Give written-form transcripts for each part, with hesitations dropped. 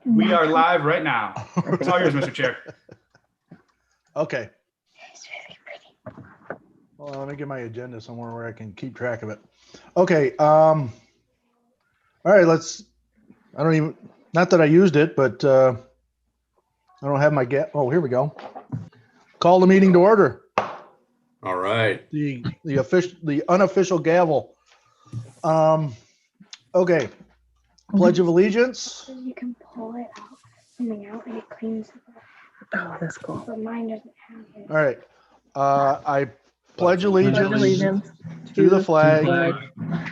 We are live right now. It's all yours, Mr. Chair. Okay. Well, let me get my agenda somewhere where I can keep track of it. Okay. All right. Not that I used it, but I don't have my oh, here we go. Call the meeting to order. All right. The unofficial gavel. Okay. Pledge of Allegiance. You can pull it out, something out, and it cleans it up. Oh, that's cool. But mine doesn't have it. All right. I pledge allegiance to the flag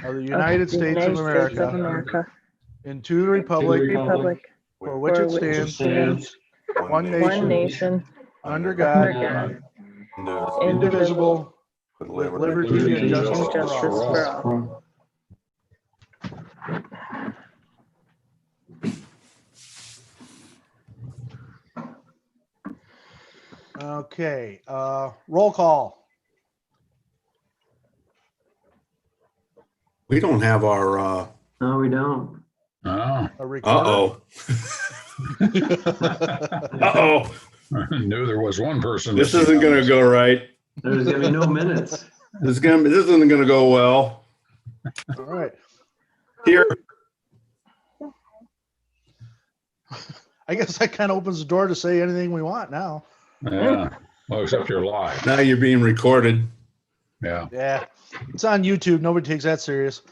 of the United States of America and to the republic for which it stands, one nation, under God, indivisible, with liberty and justice for all. Okay, roll call. We don't have our, No, we don't. Oh, A recorder. Uh-oh. I knew there was one person. This isn't going to go right. There's gonna be no minutes. This isn't going to go well. All right. Here. I guess that kind of opens the door to say anything we want now. Yeah, well, except you're live. Now you're being recorded. Yeah. Yeah, it's on YouTube. Nobody takes that serious.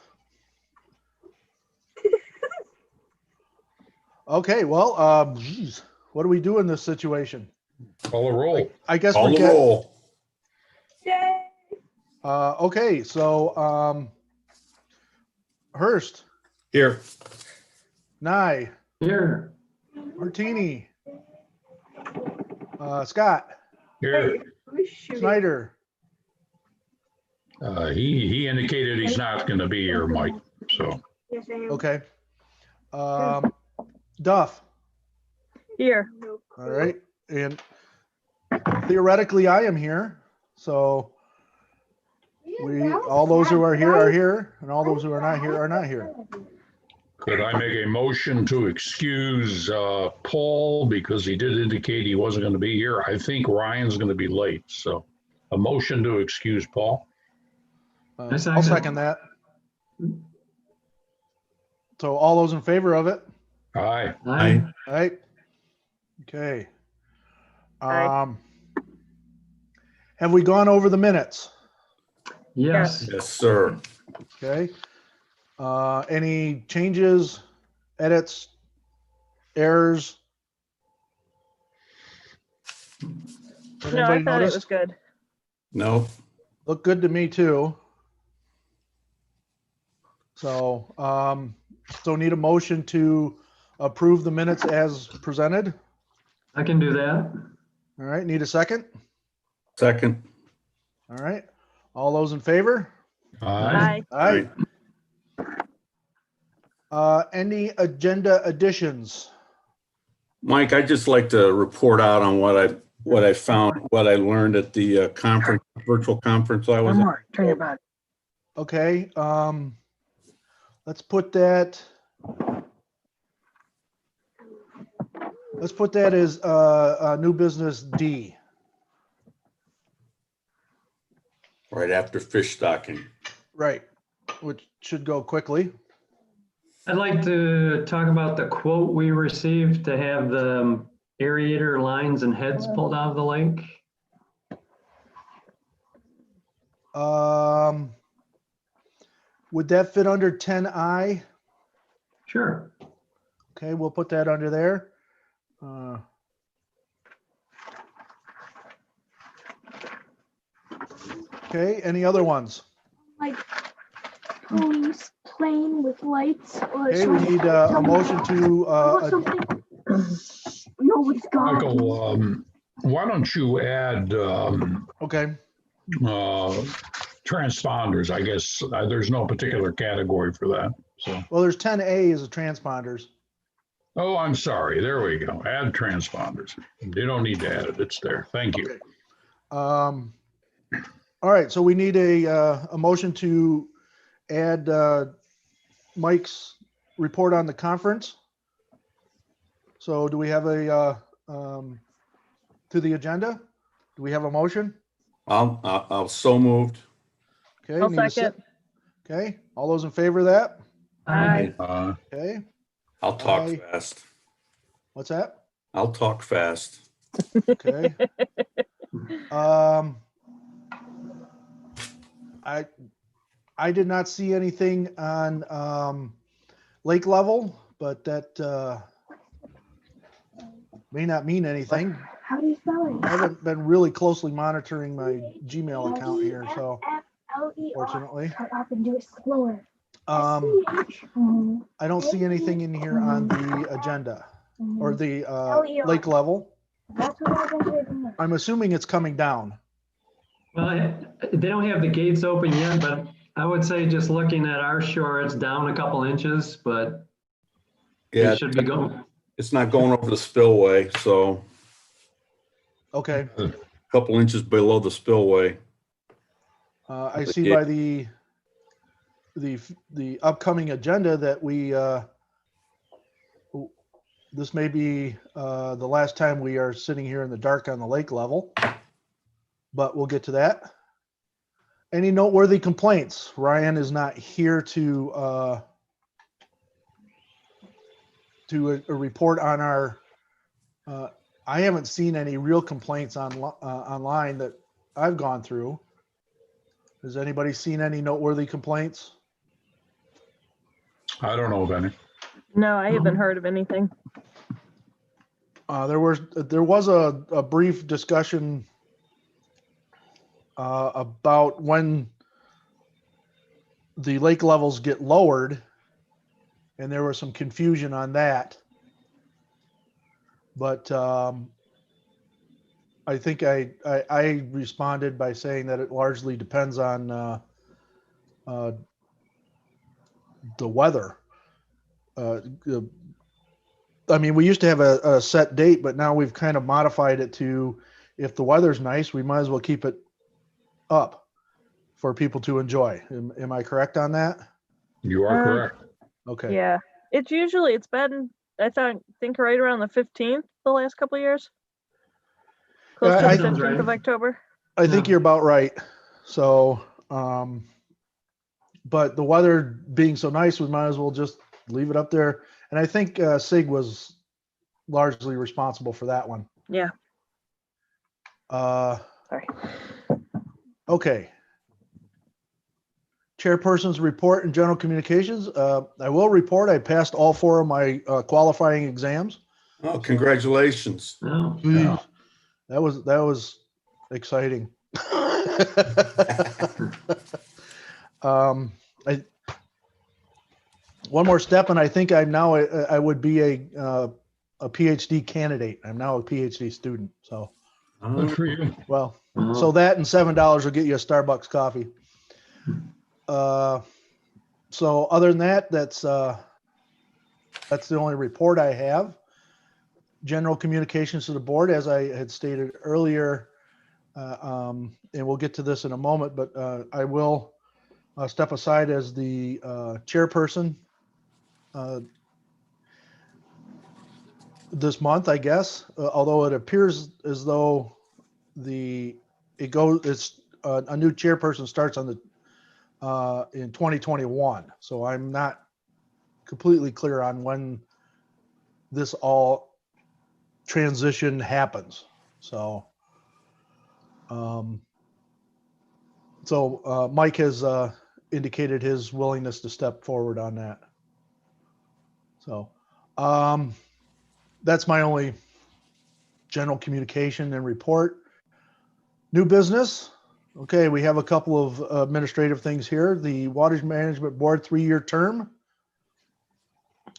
Okay, well, geez, what do we do in this situation? Call a roll. I guess Call we the get. roll. Yay! Okay, so Hurst, Here. Nye, Here. Martini, Scott, Here, Snyder. he indicated he's not going to be here, Mike. So Yes, I am. Okay. Duff. Here. All right. And theoretically, I am here. So all those who are here, and all those who are not here are not here. could I make a motion to excuse Paul because he did indicate he wasn't going to be here? I think Ryan's going to be late. So a motion to excuse Paul. I'll second that. So all those in favor of it? Aye. Aye. All right. Okay. Aye. Have we gone over the minutes? Yes. Yes, sir. Okay. Any changes, edits, errors? Did No, I anybody thought it notice? was good. No. Looked good to me too. So, so need a motion to approve the minutes as presented. I can do that. All right. Need a second? Second. All right. All those in favor? Aye. Aye. Aye. Any agenda additions? Mike, I'd just like to report out on what I found, what I learned at the virtual conference I was One at. more. Turn your back. Okay. Let's put that. Let's put that as new business D. Right after fish stocking. Right. Which should go quickly. I'd like to talk about the quote we received to have the aerator lines and heads pulled out of the lake. Would that fit under 10I? Sure. Okay, we'll put that under there. Okay, any other ones? Like police plane with lights or Okay, we need a motion to, something. Nobody's got it. Michael, why don't you add okay, transponders? I guess there's no particular category for that. So, well, there's 10A as a transponders. oh, I'm sorry. There we go. Add transponders. You don't need to add it. It's there. Thank you. Okay. All right, so we need a motion to add Mike's report on the conference. So do we have to the agenda? Do we have a motion? I'll so moved. Okay. I'll need a second. Okay, all those in favor of that? Aye. Okay, I'll talk Aye. fast. what's that? I'll talk fast. Okay. I did not see anything on lake level, but that may not mean anything. How do you spell it? I haven't been really closely monitoring my Gmail account here, so fortunately. Shut up and do it slower. I don't see anything in here on the agenda or the lake level. That's what I've been doing. I'm assuming it's coming down. Well, they don't have the gates open yet, but I would say just looking at our shore, it's down a couple inches, but Yeah, it should be going. it's not going over the spillway, so Okay. a couple inches below the spillway. I see by the upcoming agenda that we this may be the last time we are sitting here in the dark on the lake level, but we'll get to that. Any noteworthy complaints? Ryan is not here to a report on our. I haven't seen any real complaints online that I've gone through. Has anybody seen any noteworthy complaints? I don't know of any. No, I haven't heard of anything. There was a brief discussion about when the lake levels get lowered, and there was some confusion on that. But I think I responded by saying that it largely depends on the weather. I mean, we used to have a set date, but now we've kind of modified it to, if the weather's nice, we might as well keep it up for people to enjoy. Am I correct on that? You are correct. Okay. Yeah, it's been, I think right around the 15th the last couple of years. Close Yeah, to I the think- 15th of October. I think Yeah. you're about right. So, but the weather being so nice, we might as well just leave it up there. And I think SIG was largely responsible for that one. Yeah. Sorry. Okay. Chairperson's report and general communications. I will report I passed all 4 of my qualifying exams. Oh, congratulations. No. Yeah. That was exciting. One more step, and I think I'm now I would be a PhD candidate. I'm now a PhD student. So, Good for you. well, Uh-huh. so that and $7 will get you a Starbucks coffee. So other than that, that's the only report I have. General communications to the board, as I had stated earlier, and we'll get to this in a moment, but I will step aside as the chairperson this month, I guess, although it appears as though a new chairperson starts on in 2021. So I'm not completely clear on when this all transition happens. So, Mike has indicated his willingness to step forward on that. So, that's my only general communication and report. New business. Okay, we have a couple of administrative things here. The Water Management Board 3-year term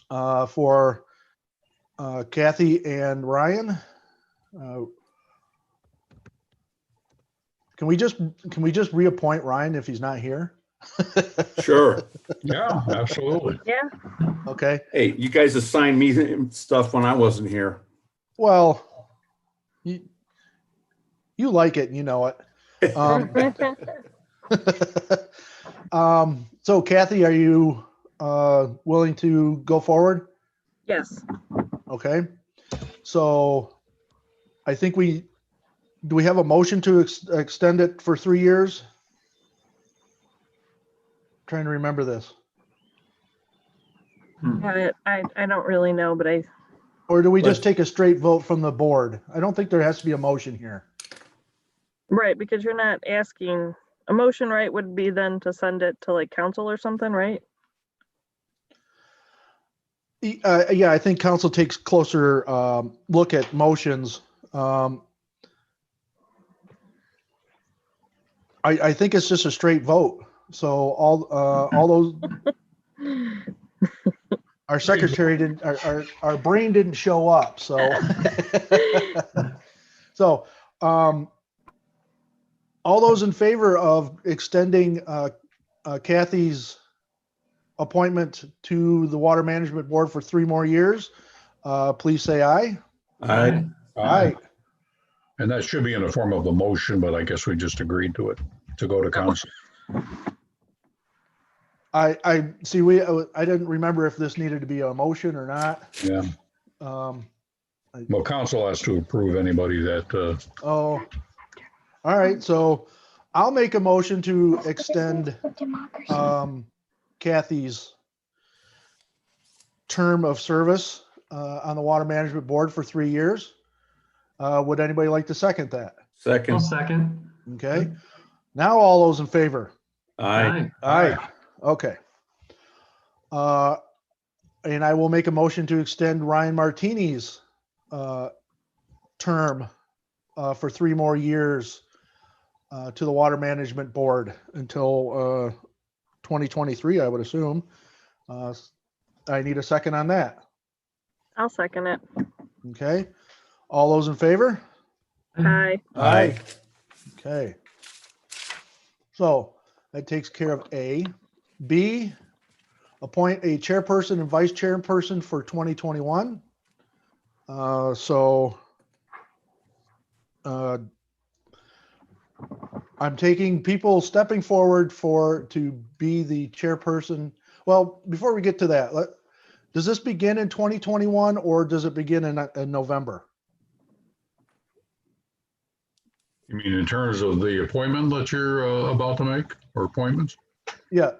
for Kathy and Ryan. Can we just reappoint Ryan if he's not here? Sure. Yeah, absolutely. Yeah. Okay. Hey, you guys assigned me stuff when I wasn't here. Well, you like it, and you know it. So Kathy, are you willing to go forward? Yes. Okay. So I think do we have a motion to extend it for 3 years? Trying to remember this. I don't really know, but Or do we just take a straight vote from the board? I don't think there has to be a motion here. right, because you're not asking, a motion, right, would be then to send it to like council or something, right? Yeah, I think council takes closer look at motions. I think it's just a straight vote. So all those, our secretary didn't, our brain didn't show up. So, so all those in favor of extending Kathy's appointment to the Water Management Board for 3 more years, please say aye. Aye. Aye. And that should be in the form of a motion, but I guess we just agreed to it, to go to council. I see. I didn't remember if this needed to be a motion or not. Yeah. Well, council has to approve anybody that, Oh, all right. So I'll make a motion to extend Democracy. Kathy's term of service on the Water Management Board for 3 years. Would anybody like to second that? I'll Second. second. Okay. Now all those in favor? Aye. Aye. Okay. And I will make a motion to extend Ryan Martini's term for 3 more years to the Water Management Board until 2023, I would assume. I need a second on that. I'll second it. Okay. All those in favor? Aye. Aye. Okay. So that takes care of A. B, appoint a chairperson and vice chairperson for 2021. I'm taking people stepping forward to be the chairperson. Well, before we get to that, does this begin in 2021 or does it begin in November? you mean in terms of the appointment that you're about to make, or appointments? Yeah.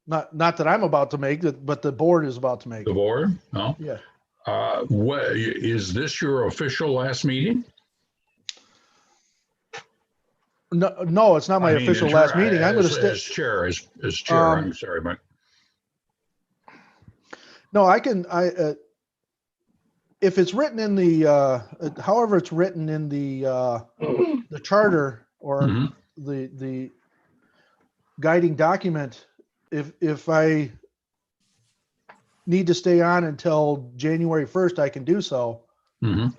Not that I'm about to make it, but the board is about to make The it. board? No? Yeah. What, is this your official last meeting? No, it's not my I mean, official in last ter- meeting. I'm going to as- stay. As chair, as chair, I'm sorry, Mike. No, if it's written in the, however it's written in the charter or Mhm. the guiding document, if I need to stay on until January 1st, I can do so. Mhm.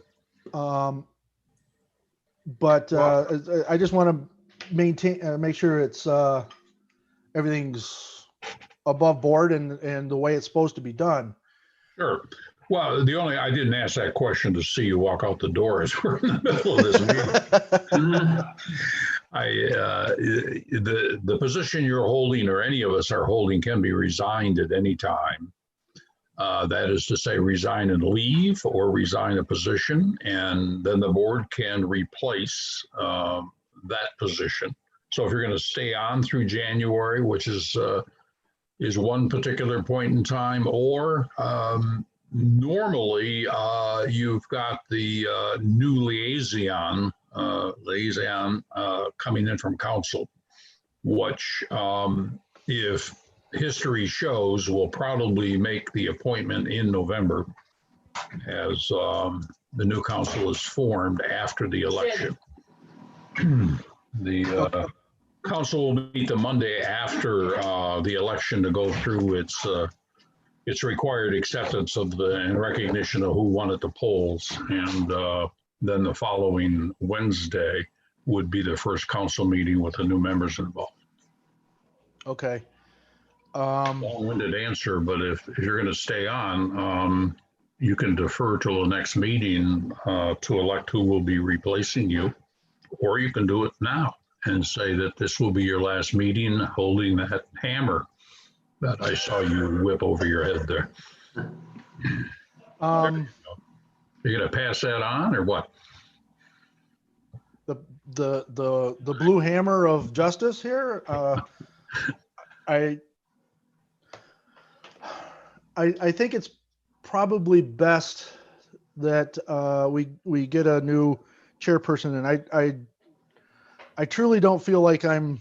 But I just want to make sure it's everything's above board and the way it's supposed to be done. Sure. Well, I didn't ask that question to see you walk out the door as we're in the middle of this meeting. The position you're holding, or any of us are holding, can be resigned at any time. That is to say, resign and leave, or resign a position, and then the board can replace that position. So if you're going to stay on through January, which is one particular point in time, or normally you've got the new liaison coming in from council, which if history shows will probably make the appointment in November, as the new council is formed after the election. The council will meet the Monday after the election to go through its required acceptance of and recognition of who won at the polls. And then the following Wednesday would be the first council meeting with the new members involved. Okay. Long-winded answer, but if you're going to stay on, you can defer till the next meeting to elect who will be replacing you, or you can do it now and say that this will be your last meeting, holding that hammer that I saw you whip over your head there. You gonna pass that on or what? The blue hammer of justice here. I think it's probably best that we get a new chairperson, and I truly don't feel like I'm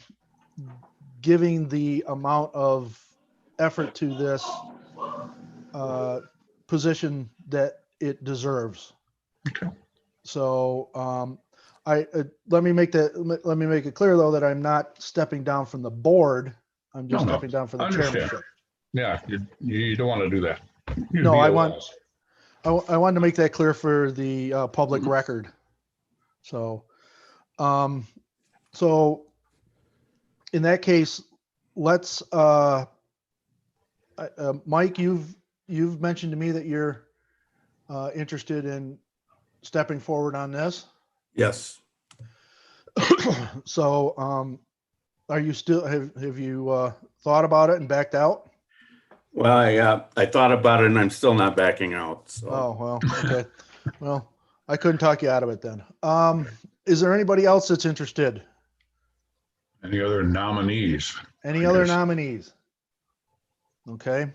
giving the amount of effort to this position that it deserves. Okay. So let me make it clear though that I'm not stepping down from the board. I'm just No, stepping down from the understand. chairmanship. Yeah, you don't want to do that. You'd No, be I a want- loss. I wanted to make that clear for the public record. So, so in that case, let's Mike, you've mentioned to me that you're interested in stepping forward on this. Yes. So, are you still have you thought about it and backed out? Well, I thought about it and I'm still not backing out. So Oh, well, okay. Well, I couldn't talk you out of it then. Is there anybody else that's interested? Any other nominees? Any I other guess. nominees? Okay.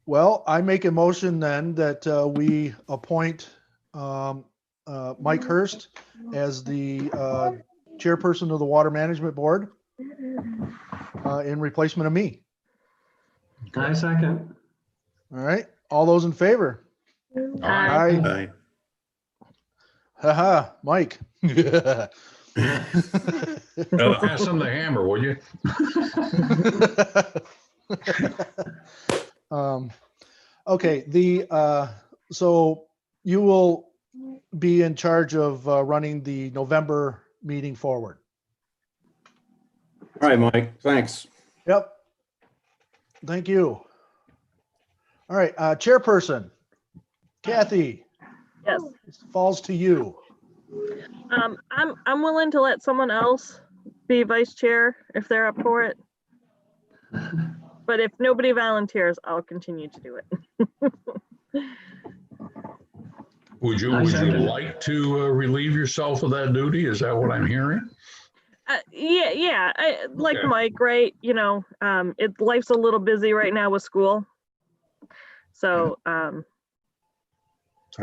Well, I make a motion then that we appoint Mike Hurst as the chairperson of the Water Management Board in replacement of me. I second. All right. All those in favor? Aye. I- Haha, Mike. Pass him the hammer, will you? Okay, so you will be in charge of running the November meeting forward. All right, Mike, thanks. Yep. Thank you. All right, chairperson, Kathy, Yes. falls to you. I'm willing to let someone else be vice chair if they're up for it. But if nobody volunteers, I'll continue to do it. Would you I second it. like to relieve yourself of that duty? Is that what I'm hearing? Yeah. Like Okay. Mike, right? You know, life's a little busy right now with school. So, I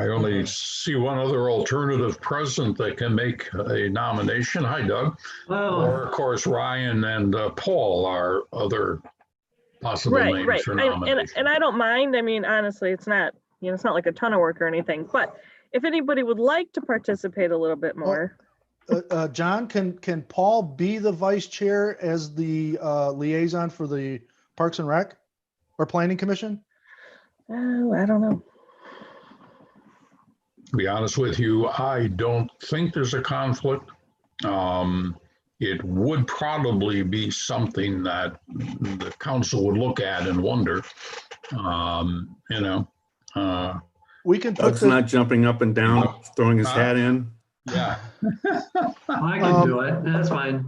only see one other alternative present that can make a nomination. Hi, Doug. Well, Or, of course, Ryan and Paul are other possible names right. for And nomination. I don't mind. I mean, honestly, it's not like a ton of work or anything. But if anybody would like to participate a little bit more, John, can Paul be the vice chair as the liaison for the Parks and Rec or Planning Commission? oh, I don't know. To be honest with you, I don't think there's a conflict. It would probably be something that the council would look at and wonder, We can put Doug's not jumping up and down, throwing his hat in. yeah. I can do it. That's fine.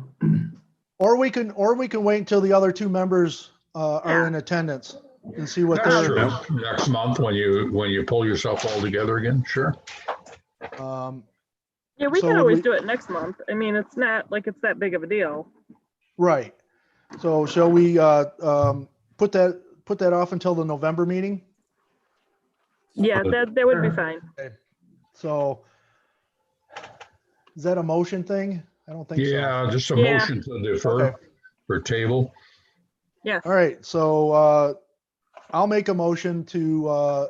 or we can wait until the other two members are in attendance and see what That's they're. true. Next month when you pull yourself all together again, sure. Yeah, we So can would always we- do it next month. I mean, it's not like it's that big of a deal. Right. So shall we put that off until the November meeting? Yeah, that would be Sure. fine. So is that a motion thing? I don't think so. Yeah, just a Yeah. motion to defer Okay. or table. Yes. All right. So I'll make a motion to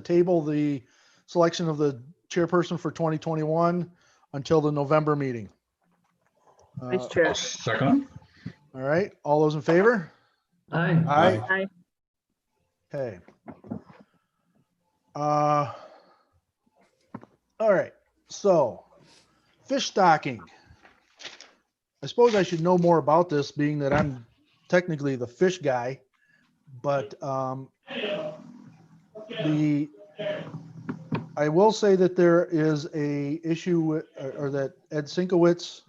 table the selection of the chairperson for 2021 until the November meeting. Vice chair. Second. All right. All those in favor? Aye. Aye. Aye. Okay. All right. So, fish stocking. I suppose I should know more about this, being that I'm technically the fish guy, but I will say that there is a issue with, or that Ed Sinkowitz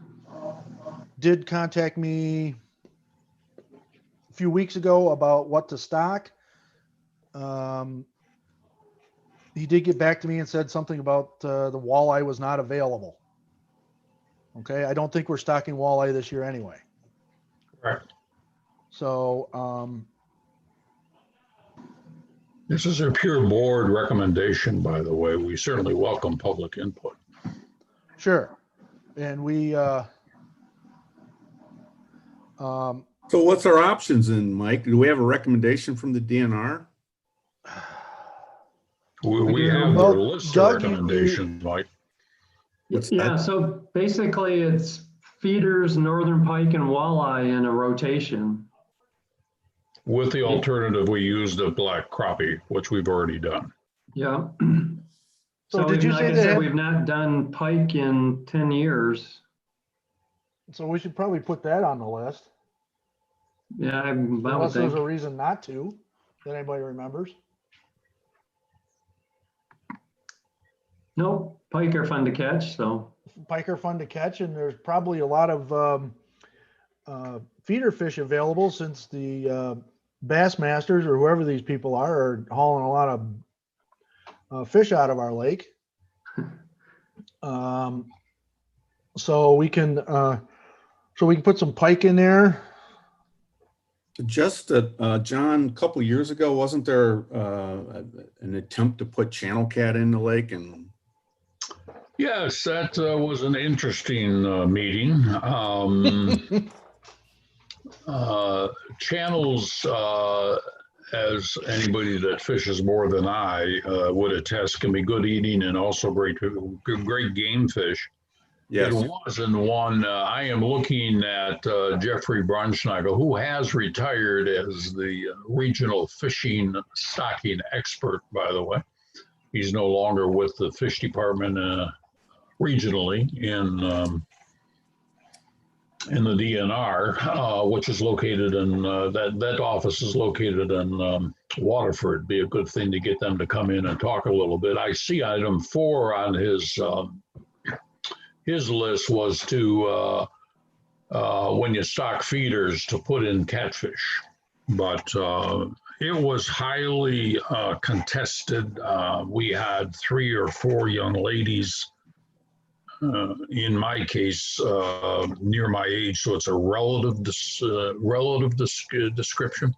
did contact me a few weeks ago about what to stock. he did get back to me and said something about the walleye was not available. Okay, I don't think we're stocking walleye this year anyway. Right. So, This is a pure board recommendation, by the way. We certainly welcome public input. sure. And we, So what's our options then, Mike? Do we have a recommendation from the DNR? We have Well, our list Doug, of recommendations, Mike. What's Yeah, that? so basically it's feeders, northern pike and walleye in a rotation. With the alternative, we used the black crappie, which we've already done. Yeah. So did we've- you like say I they said, had- we've not done pike in 10 years. so we should probably put that on the list. Yeah, I would Unless there's think. a reason not to, that anybody remembers. Nope, pike are fun to catch, so. Pike are fun to catch, and there's probably a lot of feeder fish available since the Bass Masters or whoever these people are hauling a lot of fish out of our lake. So we can put some pike in there. Just John, a couple years ago, wasn't there an attempt to put channel cat in the lake? And Yes, that was an interesting meeting. Channels, as anybody that fishes more than I would attest, can be good eating and also great game fish. yes, It wasn't one. I am looking at Jeffrey Brunschnagel, who has retired as the regional fishing stocking expert, by the way. He's no longer with the fish department regionally in the DNR, which is located in that office is located in Waterford. Be a good thing to get them to come in and talk a little bit. I see item 4 on his list was to when you stock feeders to put in catfish, but it was highly contested. We had 3 or 4 young ladies. In my case, near my age, so it's a relative description,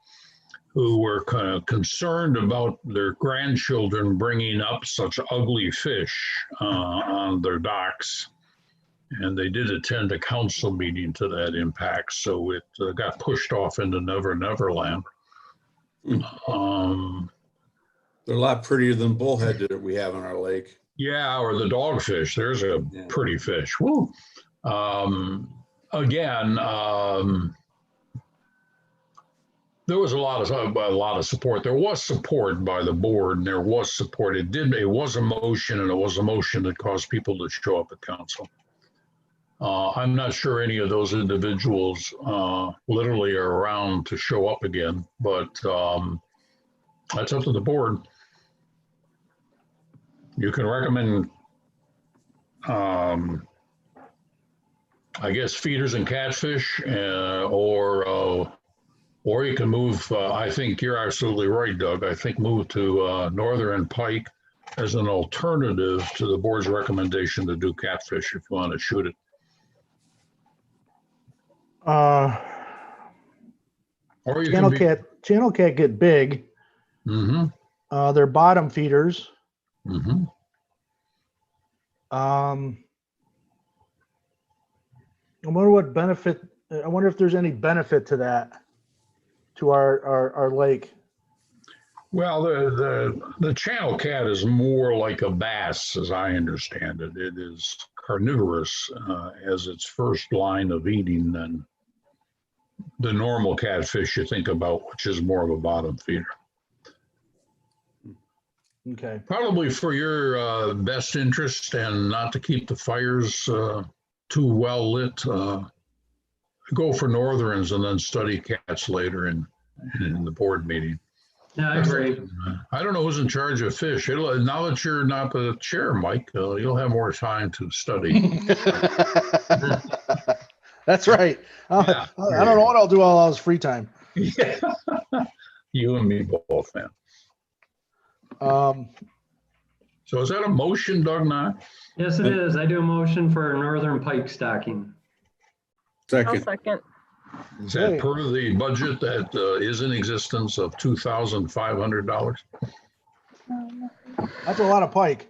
who were kind of concerned about their grandchildren bringing up such ugly fish on their docks. And they did attend a council meeting to that impact, so it got pushed off into Never Never Land. they're a lot prettier than bullhead that we have in our lake. Yeah, or the dogfish. There's a Yeah. pretty fish. Woo. Again, there was a lot of support. There was support by the board, and there was support. It was a motion, and it was a motion that caused people to show up at council. I'm not sure any of those individuals literally are around to show up again, but that's up to the board. You can recommend, I guess, feeders and catfish, or you can move. I think you're absolutely right, Doug. I think move to northern pike as an alternative to the board's recommendation to do catfish if you want to shoot it. Or you Channel can cat get big. Mm-hmm. They're bottom feeders. Mm-hmm. I wonder what benefit. I wonder if there's any benefit to that, to our lake. Well, the channel cat is more like a bass, as I understand it. It is carnivorous as its first line of eating than the normal catfish you think about, which is more of a bottom feeder. Okay. Probably for your best interest and not to keep the fires too well lit, go for northerns and then study cats later in the board meeting. Yeah, I agree. I don't know who's in charge of fish. Now that you're not the chair, Mike, you'll have more time to study. That's right. Yeah. I don't know what I'll do all this free time. Yeah. You and me both, man. So is that a motion, Doug, now? Yes, it is. I do a motion for northern pike stocking. I'll Second, second. Is that Okay. per the budget that is in existence of $2,500? That's a lot of pike.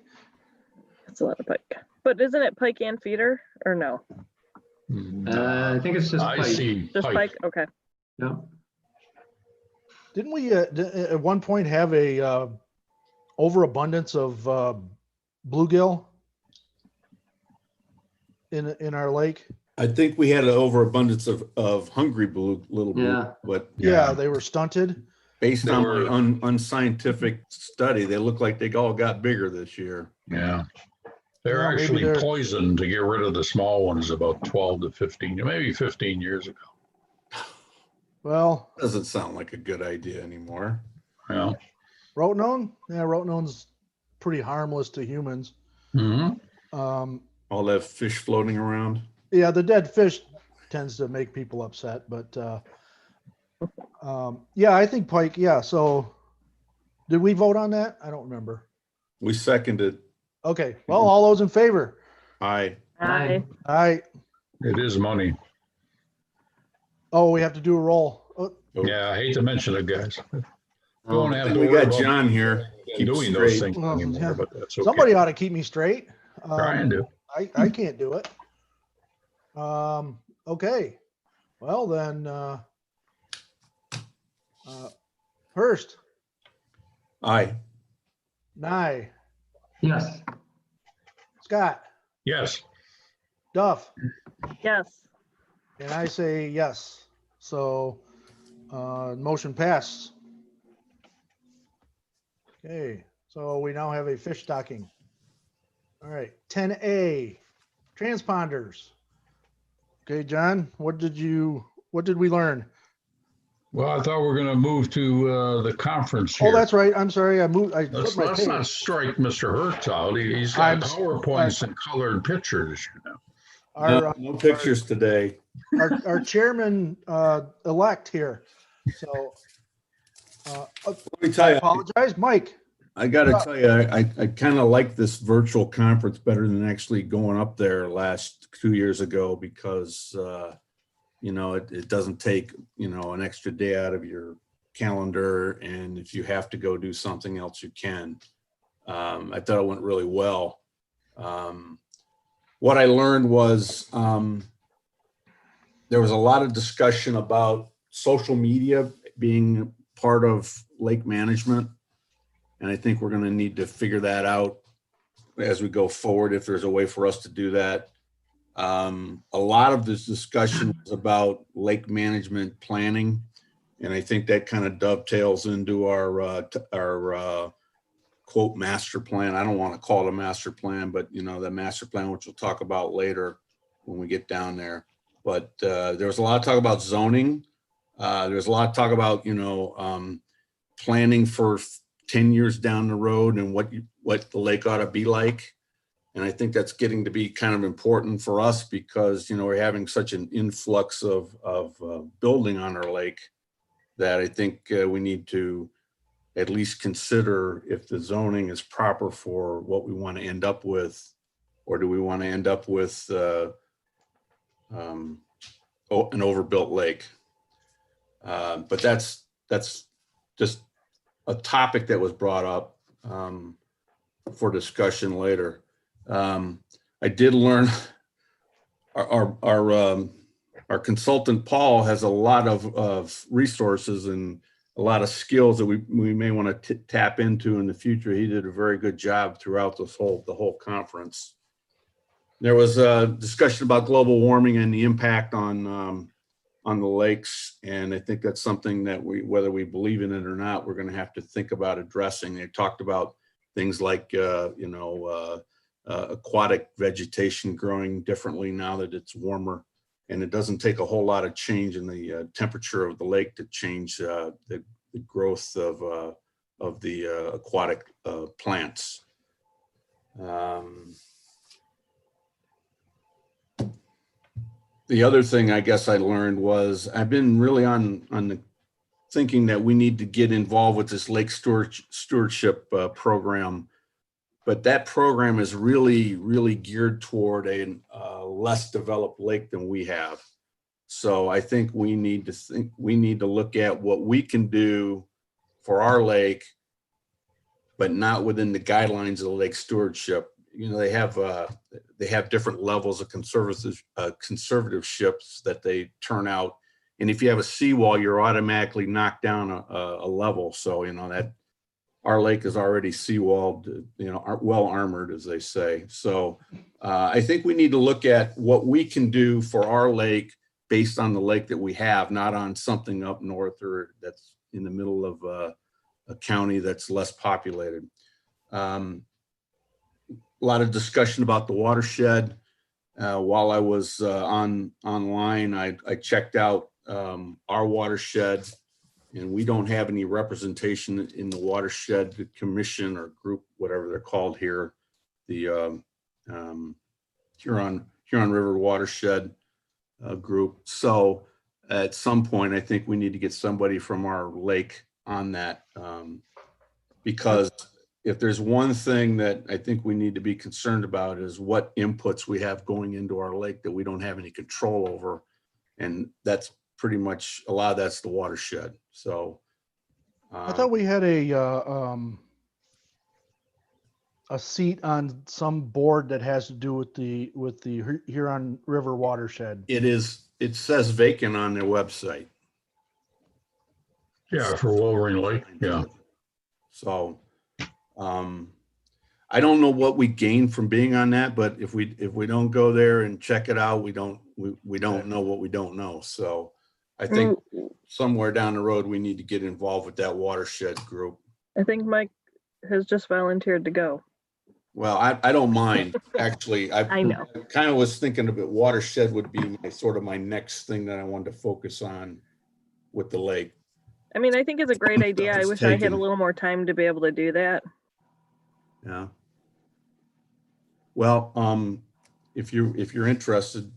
That's a lot of pike. But isn't it pike and feeder or no? I think it's just I pike. see Just pike. pike? Okay. Yep. Didn't we at one point have a overabundance of bluegill in our lake? I think we had an overabundance of hungry blue, little blue, Yeah. but Yeah, they were stunted. based They on were- my unscientific study, they look like they all got bigger this year. Yeah. They're Well, maybe actually they're- poisoned to get rid of the small ones about 12 to 15, maybe 15 years ago. Well, Doesn't sound like a good idea anymore. Yeah. rotenone? Yeah, rotenone's pretty harmless to humans. Mhm. All that fish floating around. Yeah, the dead fish tends to make people upset, but yeah, I think pike. Yeah, so did we vote on that? I don't remember. We seconded. Okay, well, all those in favor? Aye. Aye. All right. It is money. Oh, we have to do a roll. Oh, Yeah, I hate to mention it, guys. Oh, Don't have to we worry got about John here. Keep doing those straight. things Well, anymore, yeah. but that's okay. somebody ought to keep me straight. Try and do. I can't do it. Okay. Well, then, Hurst, Aye. Nye, Yes. Scott, Yes. Duff, Yes. and I say yes. So, motion passed. Okay, so we now have a fish stocking. All right, 10A, transponders. Okay, John, what did we learn? Well, I thought we were going to move to the conference here. Oh, that's right. I'm sorry. I Let's, flipped my let's not page. strike Mr. Hertz out. He's got I'm- PowerPoints and colored pictures. Our, No pictures today. our chairman elect here. So Let me tell I you, apologize, Mike. I got to tell you, I kind of like this virtual conference better than actually going up there 2 years ago because, it doesn't take, an extra day out of your calendar. And if you have to go do something else, you can. I thought it went really well. What I learned was there was a lot of discussion about social media being part of lake management. And I think we're going to need to figure that out as we go forward, if there's a way for us to do that. A lot of this discussion was about lake management planning. And I think that kind of dovetails into our quote master plan. I don't want to call it a master plan, but the master plan, which we'll talk about later when we get down there. But there was a lot of talk about zoning. There's a lot of talk about, planning for 10 years down the road and what the lake ought to be like. And I think that's getting to be kind of important for us because, we're having such an influx of building on our lake that I think we need to at least consider if the zoning is proper for what we want to end up with, or do we want to end up with an overbuilt lake? But that's just a topic that was brought up for discussion later. I did learn our consultant Paul has a lot of resources and a lot of skills that we may want to tap into in the future. He did a very good job throughout the whole conference. There was a discussion about global warming and the impact on the lakes, and I think that's something that whether we believe in it or not, we're going to have to think about addressing. They talked about things like aquatic vegetation growing differently now that it's warmer, and it doesn't take a whole lot of change in the temperature of the lake to change the growth of the aquatic plants. The other thing I guess I learned was I've been really on the thinking that we need to get involved with this lake stewardship program but that program is really, really geared toward a less developed lake than we have. So I think we need to look at what we can do for our lake, but not within the guidelines of the lake stewardship. You know, they have different levels of conservationships that they turn out. And if you have a seawall, you're automatically knocked down a level. So, you know, that our lake is already seawalled, you know, well armored, as they say. So I think we need to look at what we can do for our lake based on the lake that we have, not on something up north or that's in the middle of a county that's less populated. A lot of discussion about the watershed. While I was online, I checked out our watershed, and we don't have any representation in the watershed commission or group, whatever they're called here, the Huron River Watershed group. So at some point, I think we need to get somebody from our lake on that, because if there's one thing that I think we need to be concerned about is what inputs we have going into our lake that we don't have any control over. And that's pretty much, a lot of that's the watershed. So I thought we had a seat on some board that has to do with the Huron River watershed. it says vacant on their website. Yeah, for Wolverine Lake, yeah. So I don't know what we gain from being on that, but if we don't go there and check it out, we don't know what we don't know. So I think somewhere down the road, we need to get involved with that watershed group. I think Mike has just volunteered to go. Well, I don't mind, actually. I know. I kind of was thinking of it, watershed would be my next thing that I wanted to focus on with the lake. I mean, I think it's a great idea. I It's wish I had a taken. little more time to be able to do that. Yeah. Well, if you're interested,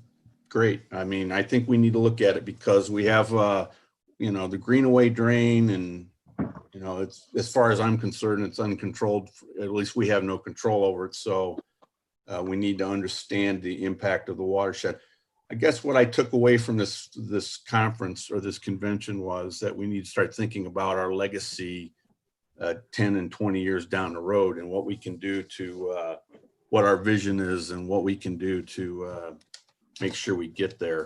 great. I mean, I think we need to look at it because we have, you know, the Greenaway drain, and you know, it's, as far as I'm concerned, it's uncontrolled. At least we have no control over it. So we need to understand the impact of the watershed. I guess what I took away from this conference or this convention was that we need to start thinking about our legacy 10 and 20 years down the road, and what we can do to, what our vision is and what we can do to make sure we get there.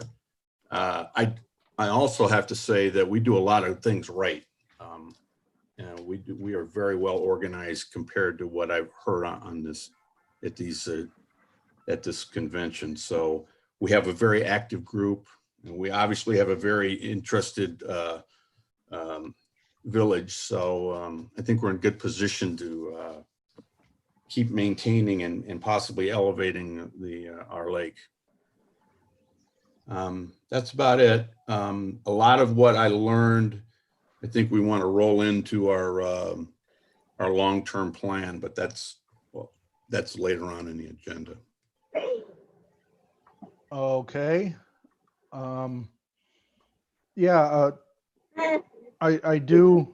I also have to say that we do a lot of things right. We are very well organized compared to what I've heard on this at this convention. So we have a very active group, and we obviously have a very interested village. So I think we're in good position to keep maintaining and possibly elevating our lake. That's about it. A lot of what I learned, I think we want to roll into our long-term plan, but that's later on in the agenda. Okay. Yeah, I do,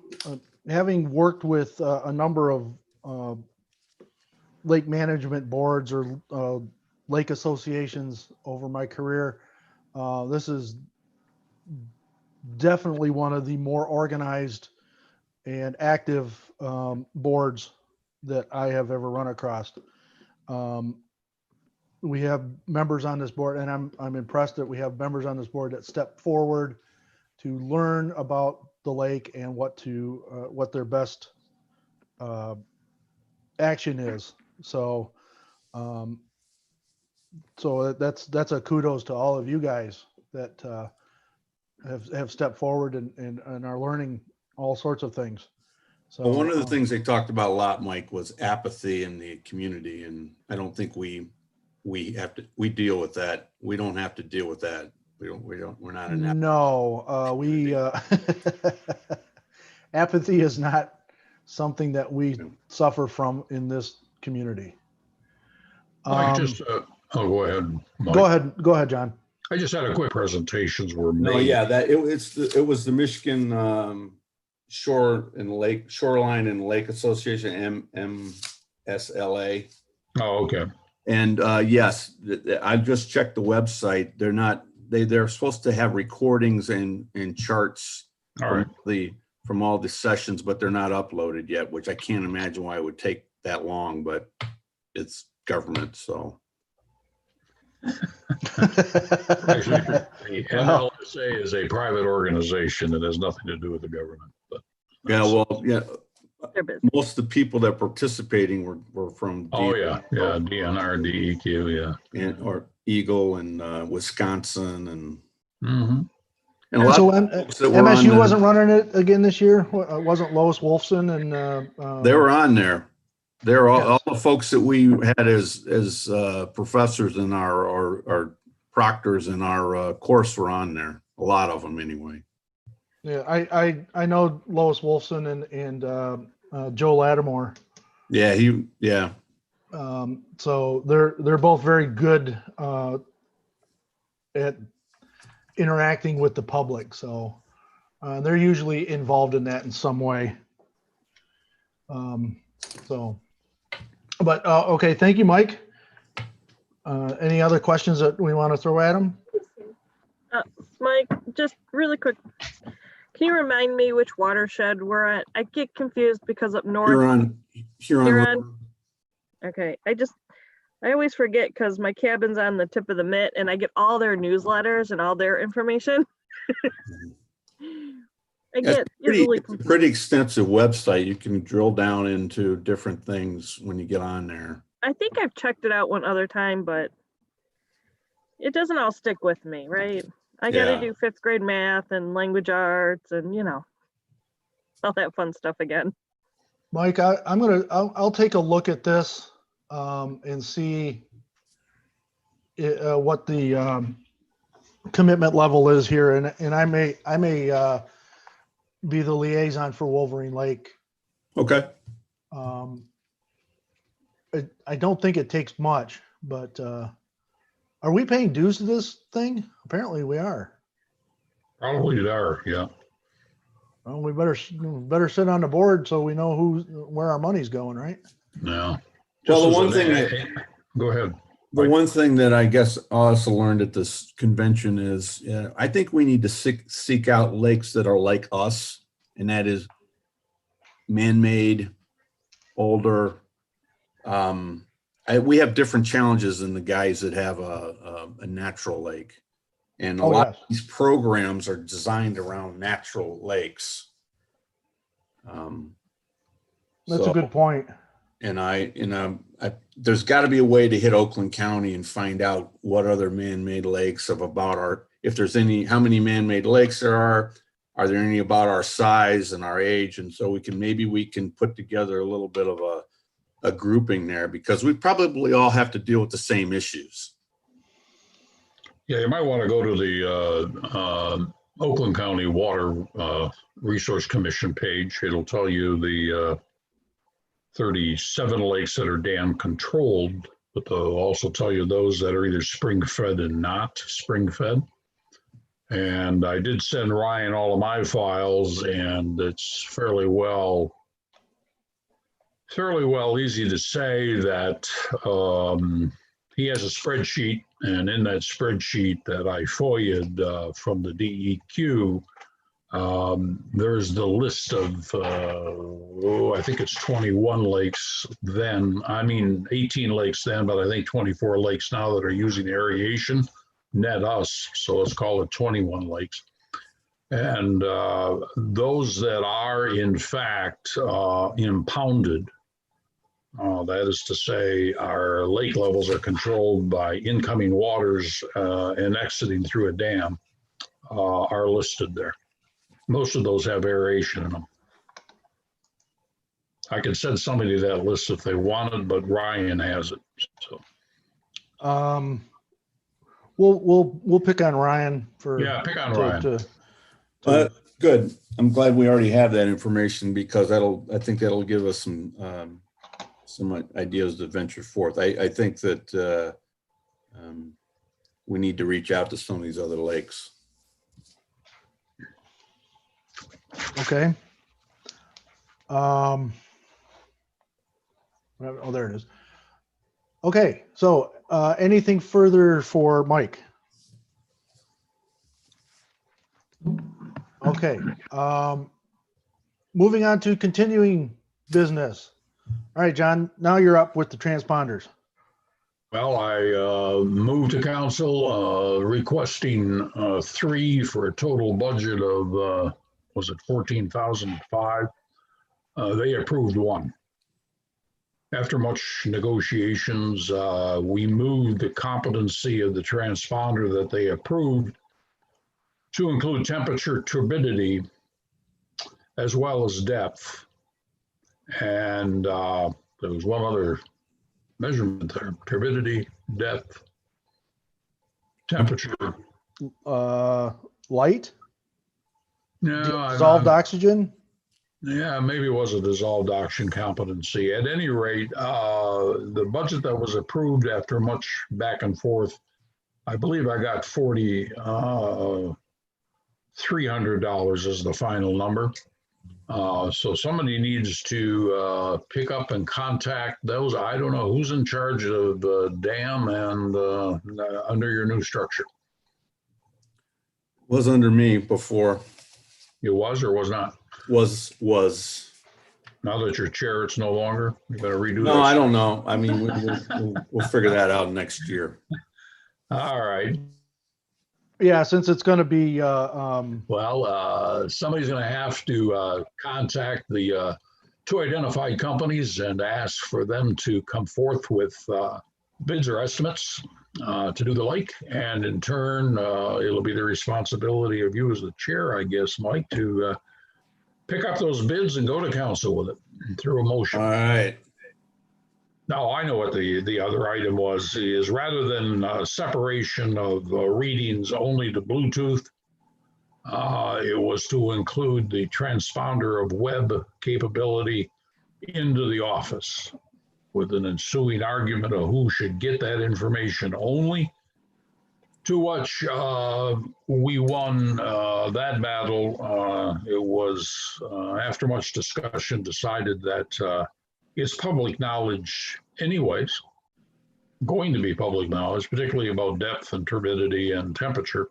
having worked with a number of lake management boards or lake associations over my career, this is definitely one of the more organized and active boards that I have ever run across. We have members on this board, and I'm impressed that we have members on this board that step forward to learn about the lake and what their best action is. So that's a kudos to all of you guys that have stepped forward and are learning all sorts of things. So Well, one of the things they talked about a lot, Mike, was apathy in the community, and I don't think we deal with that. We don't have to deal with that. We're not an No, apathy is not something that we suffer from in this community. Mike, go ahead, Mike. Go ahead, John. I just had a quick presentations were made. No, yeah, it was the Michigan Shoreline and Lake Association, SLA. Oh, okay. And yes, I just checked the website. They're supposed to have recordings and charts All right. from all the sessions, but they're not uploaded yet, which I can't imagine why it would take that long, but it's government, so. Actually, the MLSA is a private organization that has nothing to do with the government, but. Yeah, well, yeah, They're busy. most of the people that participating were from. Oh, yeah, DNR, DEQ, yeah. Or Eagle and Wisconsin and Mhm. a lot So of folks that were on MSU the- wasn't running it again this year? Wasn't Lois Wolfson and? They were on there. They're all Yes. the folks that we had as professors in our proctors in our course were on there. A lot of them anyway. Yeah, I know Lois Wolfson and Joe Lattimore. Yeah, yeah. So they're both very good at interacting with the public. So they're usually involved in that in some way. Okay, thank you, Mike. Any other questions that we want to throw at him? Mike, just really quick. Can you remind me which watershed we're at? I get confused because up north. Huron. Huron. Okay, I always forget because my cabin's on the tip of the mitt and I get all their newsletters and all their information. I get easily It's a confused. pretty extensive website. You can drill down into different things when you get on there. I think I've checked it out one other time, but it doesn't all stick with me, right? I got to Yeah. do 5th grade math and language arts and, all that fun stuff again. Mike, I'll take a look at this and see what the commitment level is here, and I may be the liaison for Wolverine Lake. Okay. I don't think it takes much, but are we paying dues to this thing? Apparently we are. Probably they are, yeah. Well, we better sit on the board so we know where our money's going, right? Yeah. Well, Just the one as thing go ahead. The one thing that I guess I also learned at this convention is I think we need to seek out lakes that are like us, and that is man-made, older. We have different challenges than the guys that have a natural lake. And a lot of these programs are designed around natural lakes. That's a good point. And there's got to be a way to hit Oakland County and find out what other man-made lakes if there's any, how many man-made lakes there are there any about our size and our age? And so we can put together a little bit of a grouping there, because we probably all have to deal with the same issues. Yeah, you might want to go to the Oakland County Water Resource Commission page. It'll tell you the 37 lakes that are dam controlled, but they'll also tell you those that are either spring fed and not spring fed. And I did send Ryan all of my files, and it's fairly well easy to say that he has a spreadsheet, and in that spreadsheet that I FOIA'd from the DEQ, there's the list of, I think it's 21 lakes then. 18 lakes then, but I think 24 lakes now that are using aeration, net us. So let's call it 21 lakes. And those that are in fact impounded, that is to say, our lake levels are controlled by incoming waters and exiting through a dam, are listed there. Most of those have aeration in them. I could send somebody that list if they wanted, but Ryan has it. So we'll pick on Ryan for pick on Ryan. Good. I'm glad we already have that information, because I think that'll give us some ideas to venture forth. I think that we need to reach out to some of these other lakes. Okay. Oh, there it is. Okay, so anything further for Mike? Okay. Moving on to continuing business. All right, John, now you're up with the transponders. Well, I moved to council requesting 3 for a total budget of, was it 14,005? They approved 1. After much negotiations, we moved the competency of the transponder that they approved to include temperature, turbidity, as well as depth. And there was one other measurement there: turbidity, depth, temperature. Light, No, dissolved oxygen. yeah, maybe it was a dissolved oxygen competency. At any rate, the budget that was approved after much back and forth, I believe I got $300 as the final number. So somebody needs to pick up and contact those. I don't know who's in charge of the dam and under your new structure. Was under me before. It was or was not? Was. Now that you're chair, it's no longer. You better redo No, that. I don't know. I mean, we'll figure that out next year. All right. Yeah, since it's going to be. Well, somebody's going to have to contact the 2 identified companies and ask for them to come forth with bids or estimates to do the lake. And in turn, it'll be the responsibility of you as the chair, I guess, Mike, to pick up those bids and go to council with it through a motion. All right. Now, I know what the other item was, is rather than separation of readings only to Bluetooth, it was to include the transponder of web capability into the office, with an ensuing argument of who should get that information only, to which we won that battle. It was, after much discussion, decided that it's public knowledge anyways, going to be public knowledge, particularly about depth and turbidity and temperature.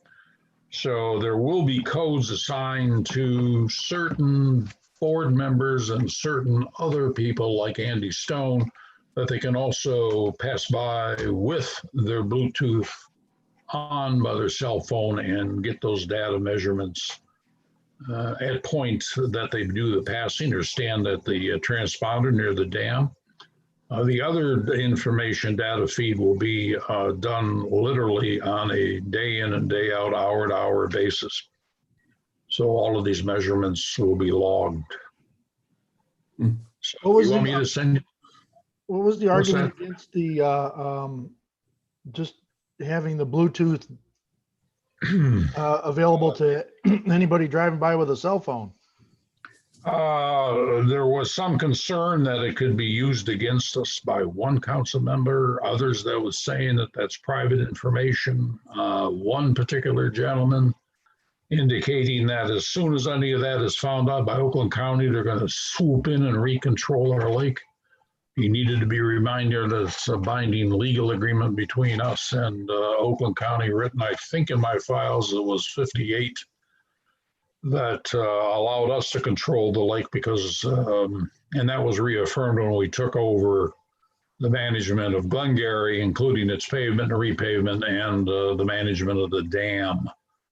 So there will be codes assigned to certain board members and certain other people like Andy Stone that they can also pass by with their Bluetooth on by their cell phone and get those data measurements at points that they do the passing or stand at the transponder near the dam. The other information data feed will be done literally on a day in and day out, hour to hour basis. So all of these measurements will be logged. So What was you want the- me to send? What was the What's argument against the just having the Bluetooth available to anybody driving by with a cell phone? There was some concern that it could be used against us by one council member, others that was saying that that's private information. One particular gentleman indicating that as soon as any of that is found out by Oakland County, they're going to swoop in and recontrol our lake. He needed to be reminded that it's a binding legal agreement between us and Oakland County, written, I think in my files, it was 58, that allowed us to control the lake because, and that was reaffirmed when we took over the management of Glengarry, including its pavement and repavement and the management of the dam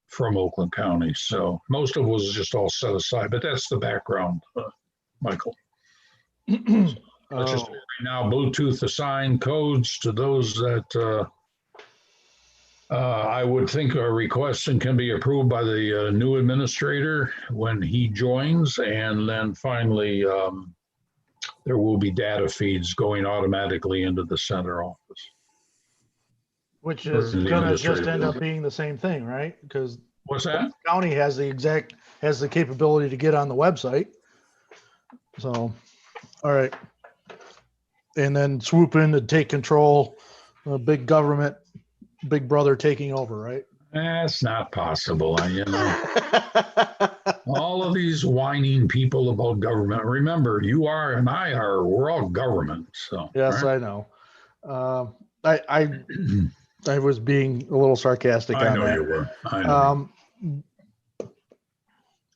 from Oakland County. So most of it was just all set aside, but that's the background, Michael. Let's just right now Bluetooth assigned codes to those that I would think are requests and can be approved by the new administrator when he joins. And then finally, there will be data feeds going automatically into the center office. Which is The gonna just administrative end up building. being the same thing, right? Because What's that? county has the capability to get on the website. So, all right. And then swoop in to take control, big government, big brother taking over, right? That's not possible, you know. All of these whining people about government. Remember, you are and I are, we're all government, so. Yes, right? I know. I was being a little sarcastic I on know that. you were. I know.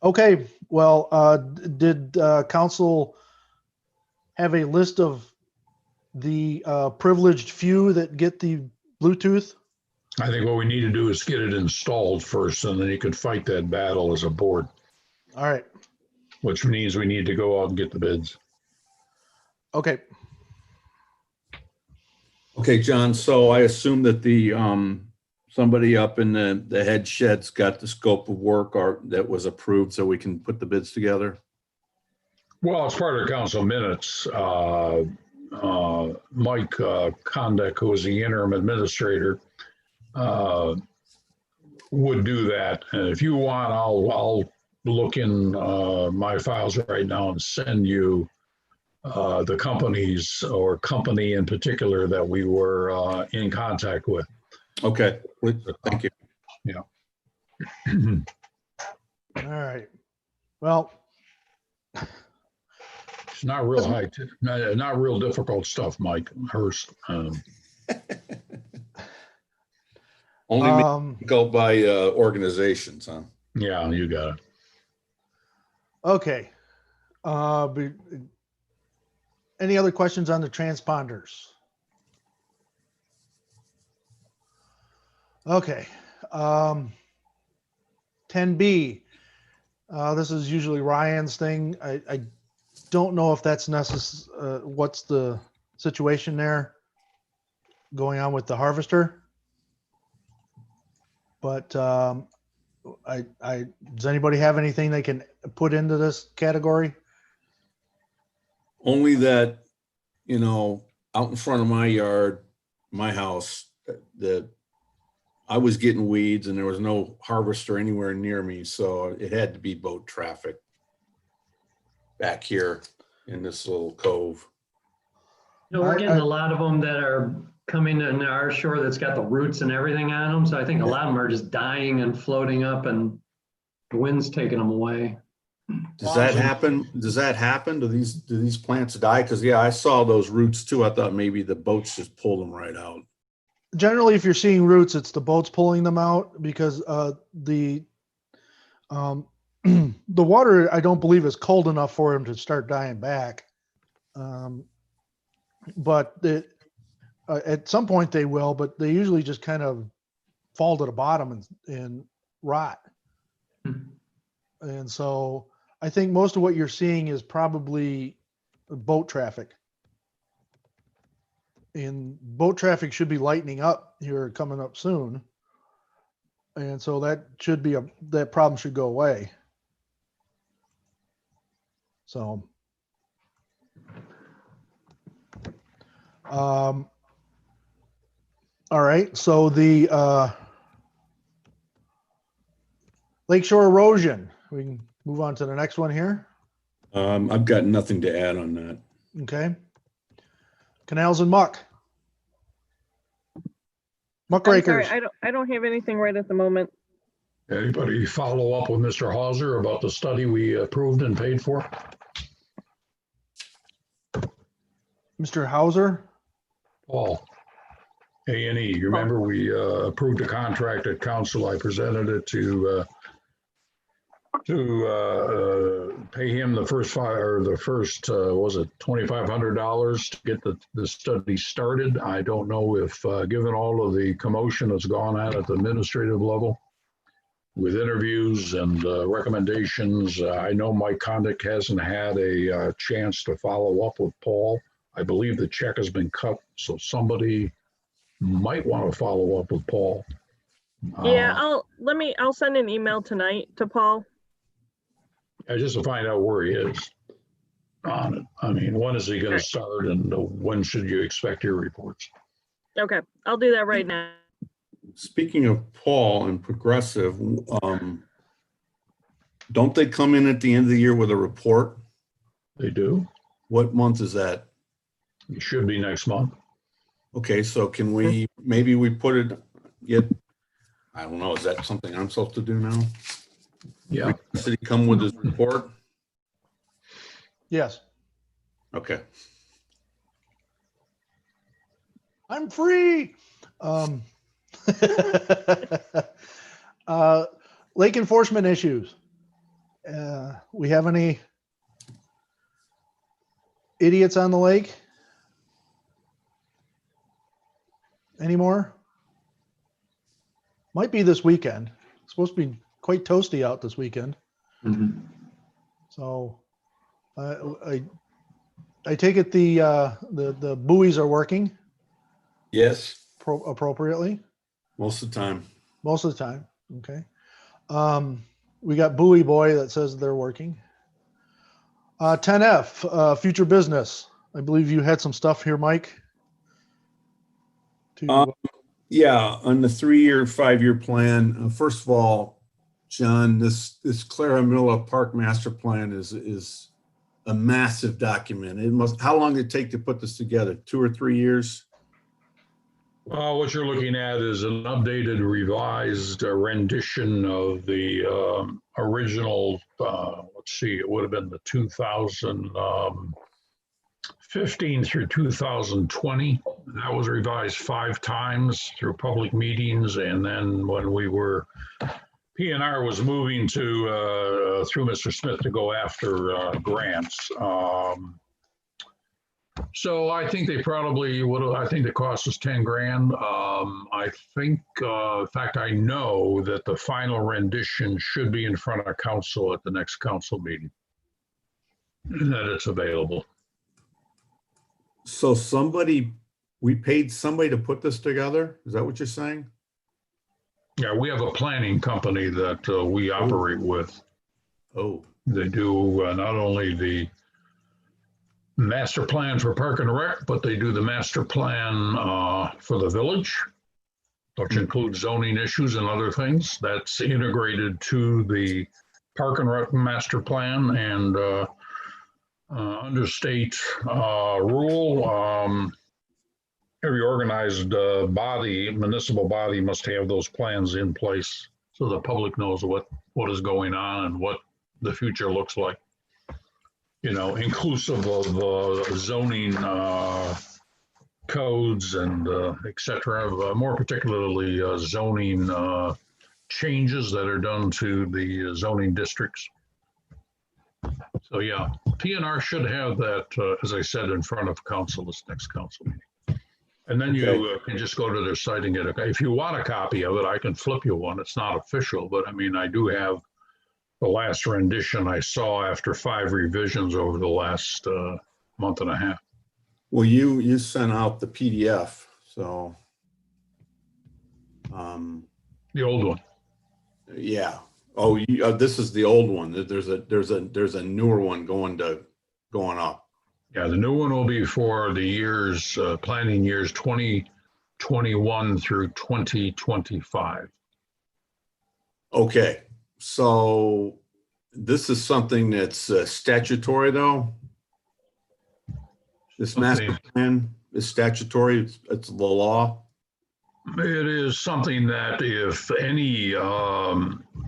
Okay, well, did council have a list of the privileged few that get the Bluetooth? I think what we need to do is get it installed first, and then you could fight that battle as a board, All right, which means we need to go out and get the bids. okay. Okay, John, so I assume that the, somebody up in the head shed's got the scope of work or that was approved so we can put the bids together? Well, it's part of council minutes. Mike Condek, who was the interim administrator, would do that. And if you want, I'll look in my files right now and send you the companies or company in particular that we were in contact with. Okay, thank you. All right. Well, It's not real not real difficult stuff, Mike Hurst. Only go by organizations, huh? Yeah, you got it. okay. Any other questions on the transponders? Okay. 10B. This is usually Ryan's thing. I don't know if that's necessary. What's the situation there going on with the harvester? But does anybody have anything they can put into this category? Only that, out in front of my yard, my house, I was getting weeds and there was no harvester anywhere near me. So it had to be boat traffic back here in this little cove. No, we're getting a lot of them that are coming in our shore that's got the roots and everything on them. So I think a lot of them are just dying and floating up and the wind's taking them away. Does that happen? Do these plants die? Because yeah, I saw those roots too. I thought maybe the boats just pulled them right out. Generally, if you're seeing roots, it's the boats pulling them out because the water, I don't believe, is cold enough for them to start dying back. But at some point they will, but they usually just kind of fall to the bottom and rot. And so I think most of what you're seeing is probably boat traffic. And boat traffic should be lightening up here coming up soon. And so that should be that problem should go away. So, all right. So the lakeshore erosion, we can move on to the next one here. I've got nothing to add on that. Okay. Canals and muck. I'm sorry, Muckrakers. I don't have anything right at the moment. Anybody follow up with Mr. Hauser about the study we approved and paid for? Mr. Hauser. Paul, A&E, you remember we approved a contract at council. I presented it to pay him the first was it $2,500 to get the study started. I don't know if given all of the commotion that's gone on at the administrative level with interviews and recommendations, I know Mike Condik hasn't had a chance to follow up with Paul. I believe the check has been cut, so somebody might want to follow up with Paul. Yeah, I'll send an email tonight to Paul. Just to find out where he is on it. I mean, when is he going to start and when should you expect your reports? Okay, I'll do that right now. Speaking of Paul and Progressive, don't they come in at the end of the year with a report? They do. What month is that? It should be next month. Okay, so can we, maybe we put it, I don't know, is that something I'm supposed to do now? Yeah. Did he come with his report? Yes, Okay. I'm free. Lake enforcement issues. We have any idiots on the lake anymore? Might be this weekend. It's supposed to be quite toasty out this weekend. Mhm. So I take it the buoys are working Yes, appropriately most of the time. most of the time. Okay. We got Buoy Boy that says they're working. 10F, future business. I believe you had some stuff here, Mike. Yeah, on the 3-year, 5-year plan. First of all, John, this Clara Miller Park Master Plan is a massive document. How long did it take to put this together? 2 or 3 years? Well, what you're looking at is an updated, revised rendition of the original, let's see, it would have been the 2015 through 2020. That was revised 5 times through public meetings. And then when PNR was moving to, through Mr. Smith to go after grants. So I think they probably would have, I think the cost was 10 grand. I think, in fact, I know that the final rendition should be in front of council at the next council meeting. And that it's available. So we paid somebody to put this together? Is that what you're saying? Yeah, we have a planning company that we operate with. Oh, They do not only the master plan for Park and Rec, but they do the master plan for the village, which includes zoning issues and other things. That's integrated to the Park and Rec master plan, and under state rule, every organized municipal body must have those plans in place so the public knows what is going on and what the future looks like. You know, inclusive of zoning codes and et cetera, more particularly zoning changes that are done to the zoning districts. So yeah, PNR should have that, as I said, in front of council this next council meeting. And then you can just go to their site and get it. If you want a copy of it, I can flip you one. It's not official, but I mean, I do have the last rendition I saw after 5 revisions over the last month and a half. well, you sent out the PDF, so. The old one. Yeah. Oh, this is the old one. There's a newer one going up. Yeah, the new one will be for the years, planning years 2021 through 2025. Okay, so this is something that's statutory, though. This master plan is statutory. It's the law. It is something that if any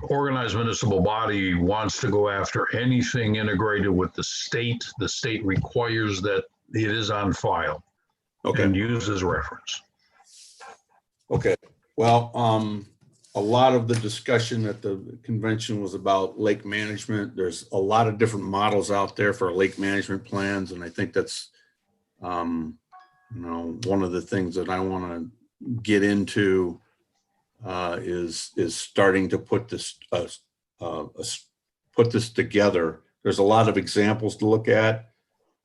organized municipal body wants to go after anything integrated with the state requires that it is on file and used as reference. Okay. Well, a lot of the discussion at the convention was about lake management. There's a lot of different models out there for lake management plans, and I think that's one of the things that I want to get into is starting to put this together. There's a lot of examples to look at,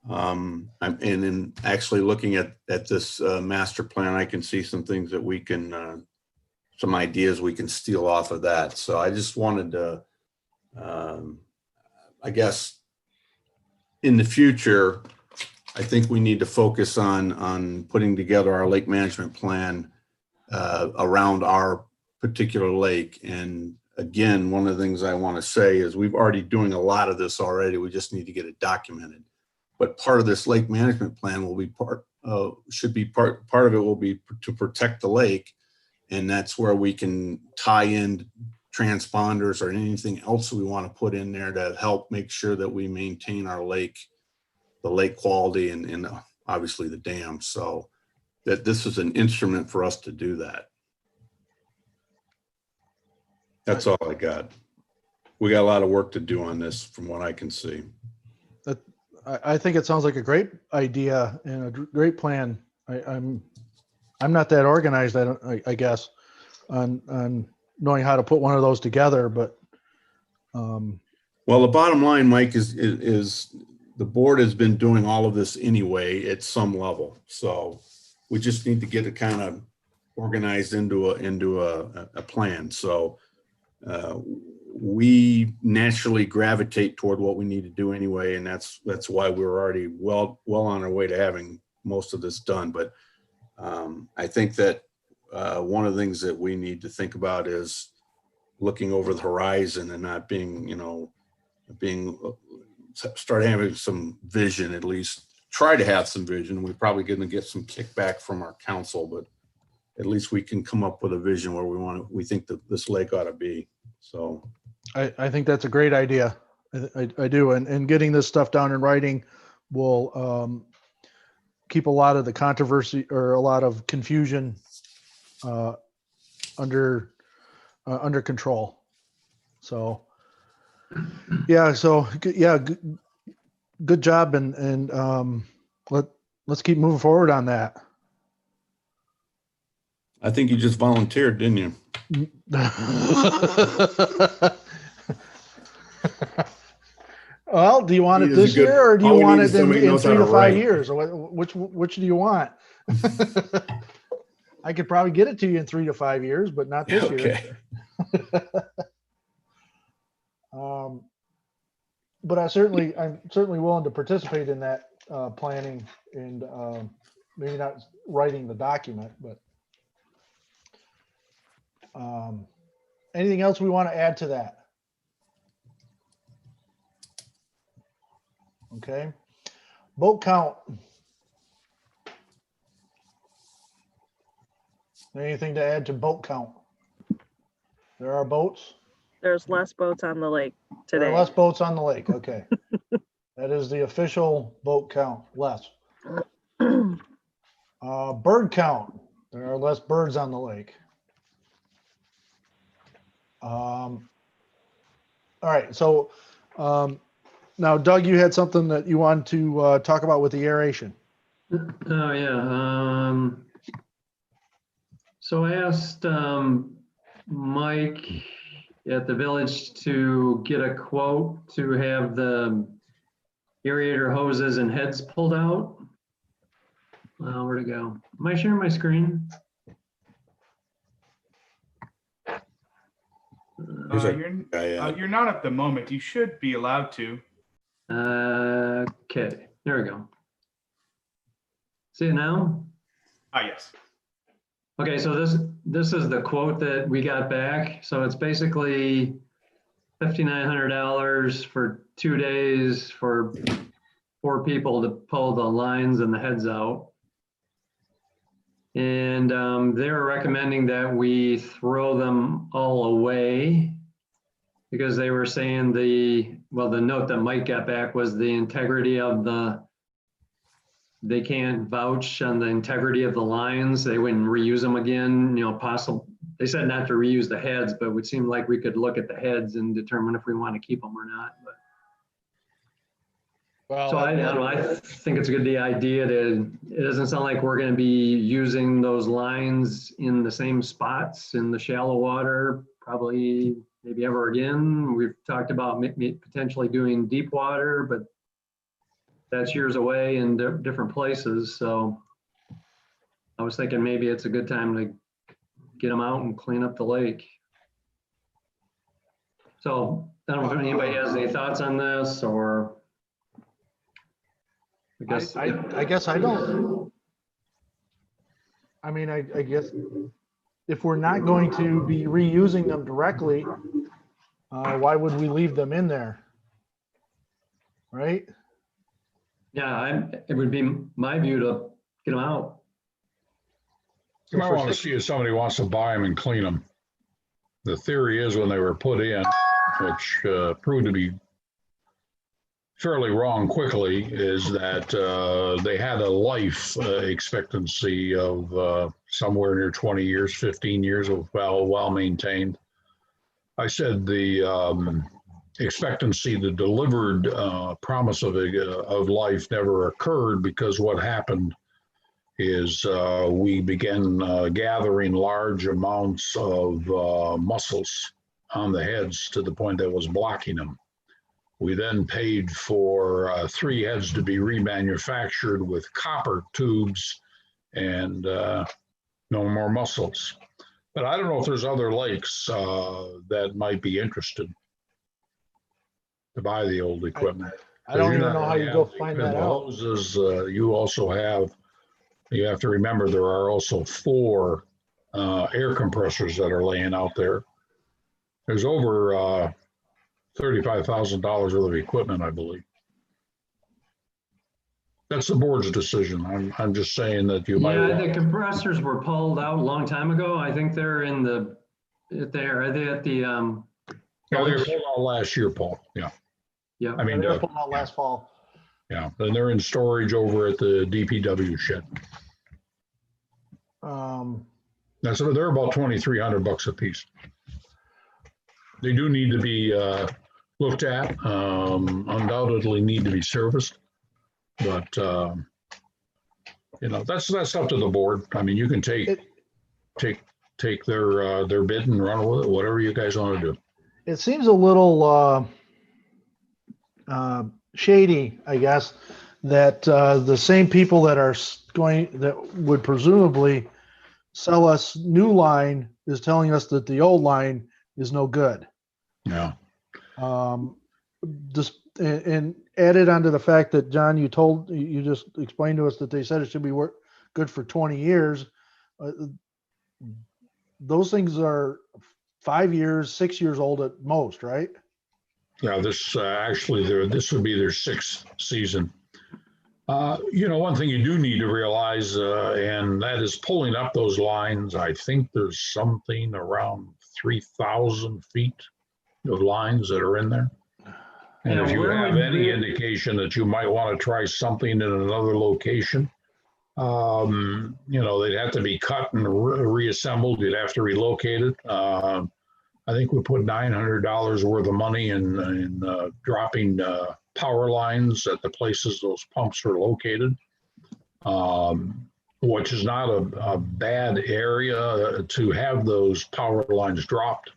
and in actually looking at this master plan, I can see some things that we can, some ideas we can steal off of that. So I just wanted to, I guess, in the future, I think we need to focus on putting together our lake management plan around our particular lake. And again, one of the things I want to say is we've already doing a lot of this already. We just need to get it documented. But part of this lake management plan will be part of it will be to protect the lake. And that's where we can tie in transponders or anything else we want to put in there to help make sure that we maintain our lake, the lake quality and obviously the dam. So that this is an instrument for us to do that. That's all I got. We got a lot of work to do on this from what I can see. I think it sounds like a great idea and a great plan. I'm not that organized, I guess, on knowing how to put one of those together, but. Well, the bottom line, Mike, is the board has been doing all of this anyway at some level. So we just need to get it kind of organized into a plan. So we naturally gravitate toward what we need to do anyway, and that's why we're already well on our way to having most of this done. But I think that one of the things that we need to think about is looking over the horizon and not being, start having some vision, at least try to have some vision. We're probably going to get some kickback from our council, but at least we can come up with a vision where we think that this lake ought to be. So I think that's a great idea. I do. And getting this stuff down in writing will keep a lot of the controversy or a lot of confusion under control. So, yeah. So yeah, good job. And let's keep moving forward on that. I think you just volunteered, didn't you? Well, do you want it this year or do you want it in 3 to 5 years? Or which do you want? I could probably get it to you in 3 to 5 years, but not this year. But I'm certainly willing to participate in that planning and maybe not writing the document, but anything else we want to add to that? Okay. Boat count. Anything to add to boat count? There are boats? There's less boats on the lake There are today. less boats on the lake. Okay. That is the official boat count, less. Bird count. There are less birds on the lake. All right. So now, Doug, you had something that you wanted to talk about with the aeration. Oh, yeah. So I asked Mike at the village to get a quote to have the aerator hoses and heads pulled out. Where'd it go? Am I sharing my screen? You're not at the moment. You should be allowed to. Okay, there we go. See it now? Ah, yes. Okay, so this is the quote that we got back. So it's basically $5,900 for 2 days for 4 people to pull the lines and the heads out. And they're recommending that we throw them all away because they were saying the note that Mike got back was the integrity of they can't vouch on the integrity of the lines. They wouldn't reuse them again, they said not to reuse the heads, but it would seem like we could look at the heads and determine if we want to keep them or not. But so I don't know, I think it's a good idea it doesn't sound like we're going to be using those lines in the same spots in the shallow water, probably maybe ever again. We've talked about potentially doing deep water, but that's years away in different places. So I was thinking maybe it's a good time to get them out and clean up the lake. So I don't know if anybody has any thoughts on this, or I guess I don't. I mean, I guess if we're not going to be reusing them directly, why would we leave them in there? Right? Yeah, it would be my view to get them out. You might want to see if somebody wants to buy them and clean them. the theory is when they were put in, which proved to be fairly wrong quickly, is that they had a life expectancy of somewhere near 20 years, 15 years, of well maintained. I said the expectancy, the delivered promise of life never occurred, because what happened is we began gathering large amounts of muscles on the heads to the point that was blocking them. We then paid for 3 heads to be remanufactured with copper tubes and no more muscles. But I don't know if there's other lakes that might be interested to buy the old equipment. I don't even know how you go find that out. Hoses, you also have to remember there are also 4 air compressors that are laying out there. There's over $35,000 worth of equipment, I believe. That's the board's decision. I'm just saying that you might. Yeah, the compressors were pulled out a long time ago. I think they're in the, are they at the? Yeah, they were pulled out last year, Paul. Yeah. Yeah. I mean, They were pulled out last fall. yeah, and they're in storage over at the DPW shed. That's, they're about $2,300 a piece. They do need to be looked at, undoubtedly need to be serviced, but you know, that's up to the board. I mean, you can take their bid and run with it, whatever you guys want to do. It seems a little shady, I guess, that the same people that are that would presumably sell us new line is telling us that the old line is no good. Yeah. Just and added onto the fact that, John, you just explained to us that they said it should be good for 20 years. Those things are 5 years, 6 years old at most, right? Yeah, this actually, this would be their 6th season. You know, one thing you do need to realize, and that is pulling up those lines. I think there's something around 3,000 feet of lines that are in there. And if you have any indication that you might want to try something in another location, you know, they'd have to be cut and reassembled. You'd have to relocate it. I think we put $900 worth of money in dropping power lines at the places those pumps are located, which is not a bad area to have those power lines dropped,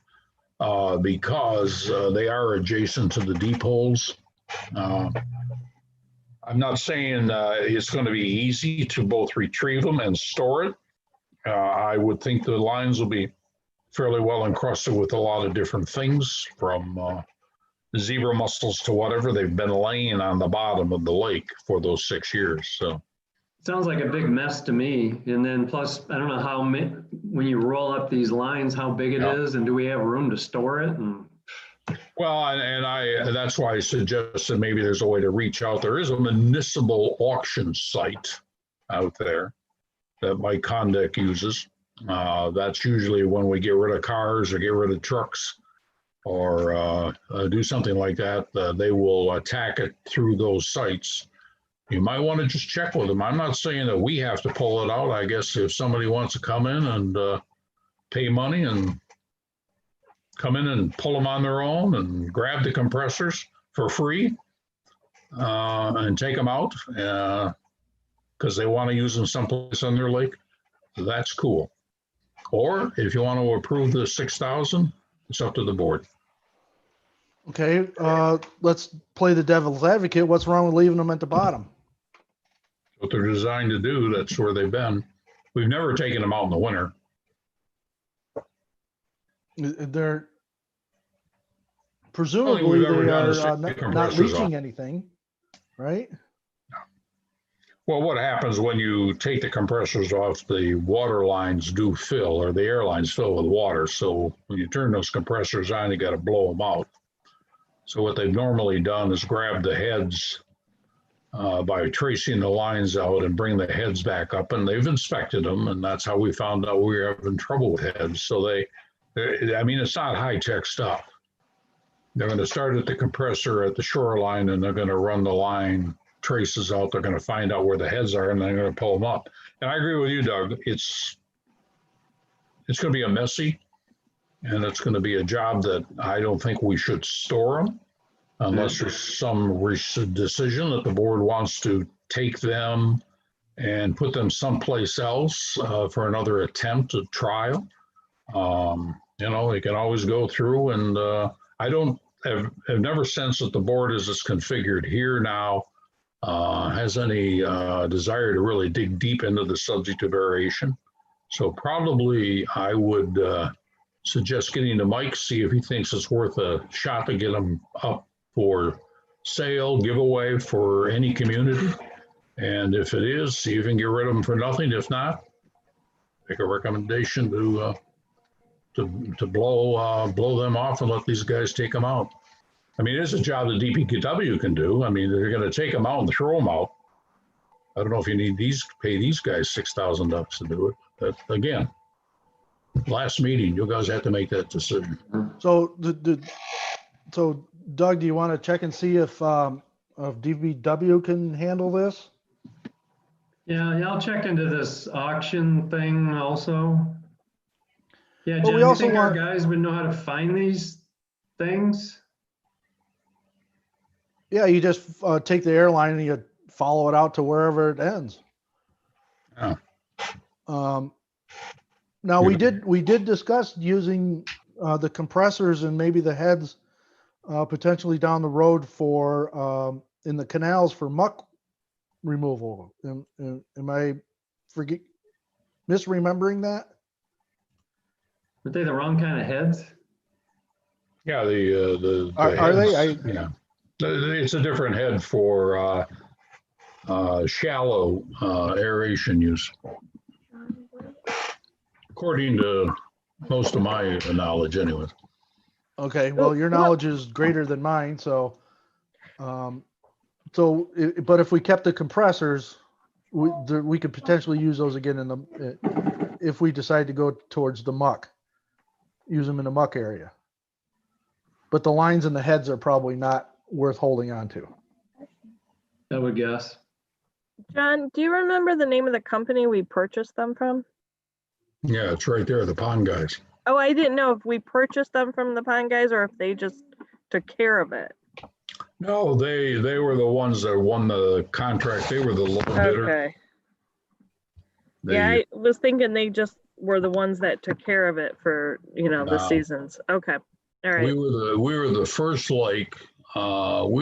because they are adjacent to the deep holes. I'm not saying it's going to be easy to both retrieve them and store it. I would think the lines will be fairly well encrusted with a lot of different things, from zebra mussels to whatever. They've been laying on the bottom of the lake for those 6 years. So Sounds like a big mess to me. And then plus, I don't know how when you roll up these lines, how big it is, and do we have room to store it? And well, and that's why I suggested maybe there's a way to reach out. There is a municipal auction site out there that Mike Condick uses. That's usually when we get rid of cars or get rid of trucks or do something like that. They will attack it through those sites. You might want to just check with them. I'm not saying that we have to pull it out. I guess if somebody wants to come in and pay money and come in and pull them on their own and grab the compressors for free and take them out because they want to use them someplace on their lake, that's cool. Or if you want to approve the 6,000, it's up to the board. Okay, let's play the devil's advocate. What's wrong with leaving them at the bottom? What they're designed to do, that's where they've been. We've never taken them out in the winter. They're presumably they are not leaching anything, right? Well, what happens when you take the compressors off, the water lines do fill, or the air lines fill with water. So when you turn those compressors on, you got to blow them out. So what they've normally done is grab the heads by tracing the lines out and bring the heads back up, and they've inspected them, and that's how we found out we were having trouble with heads. So I mean, it's not high-tech stuff. They're going to start at the compressor at the shoreline, and they're going to run the line traces out. They're going to find out where the heads are, and they're going to pull them up. And I agree with you, Doug. It's going to be a messy, and it's going to be a job that I don't think we should store them unless there's some decision that the board wants to take them and put them someplace else for another attempt at trial. You know, they can always go through, and have never sensed that the board as it's configured here now has any desire to really dig deep into the subject of aeration. So probably I would suggest getting to Mike, see if he thinks it's worth a shot to get them up for sale, giveaway for any community. And if it is, see if you can get rid of them for nothing. If not, make a recommendation to blow them off and let these guys take them out. I mean, it's a job that DPW can do. I mean, they're going to take them out and throw them out. I don't know if you need pay these guys $6,000 to do it. But again, last meeting, you guys have to make that decision. So so Doug, do you want to check and see if DPW can handle this? Yeah, I'll check into this auction thing also. Yeah, But Jen, we do you also think our want- guys would know how to find these things? Yeah, you just take the airline and you follow it out to wherever it ends. Yeah. Now we did discuss using the compressors and maybe the heads potentially down the road for in the canals for muck removal. Am I misremembering that? Are they the wrong kind of heads? Yeah, the Are they? heads, yeah, it's a different head for shallow aeration use, according to most of my knowledge, anyways. Okay, well, your knowledge is greater than mine, so, but if we kept the compressors, we could potentially use those again if we decide to go towards the muck, use them in the muck area. But the lines and the heads are probably not worth holding on to. I would guess. John, do you remember the name of the company we purchased them from? Yeah, it's right there, the pond guys. Oh, I didn't know if we purchased them from the pond guys or if they just took care of it. No, they were the ones that won the contract. They were the low bidder. Okay. They- Yeah, I was thinking they just were the ones that took care of it for, the No. seasons. Okay. All We right. were the first lake, we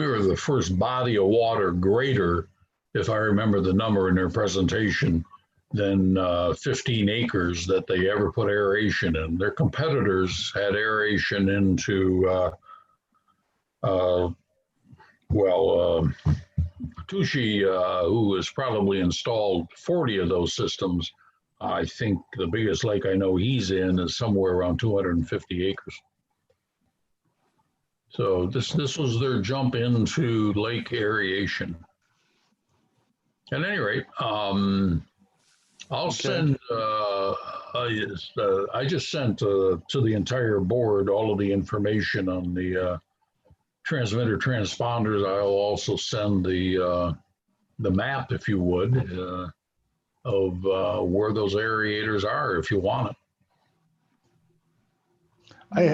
were the first body of water greater, if I remember the number in their presentation, than 15 acres that they ever put aeration in. Their competitors had aeration into, Tucci, who has probably installed 40 of those systems. I think the biggest lake I know he's in is somewhere around 250 acres. So this was their jump into lake aeration. At any rate, I'll send, I just sent to the entire board all of the information on the transmitter transponders. I'll also send the map, if you would, of where those aerators are, if you want it.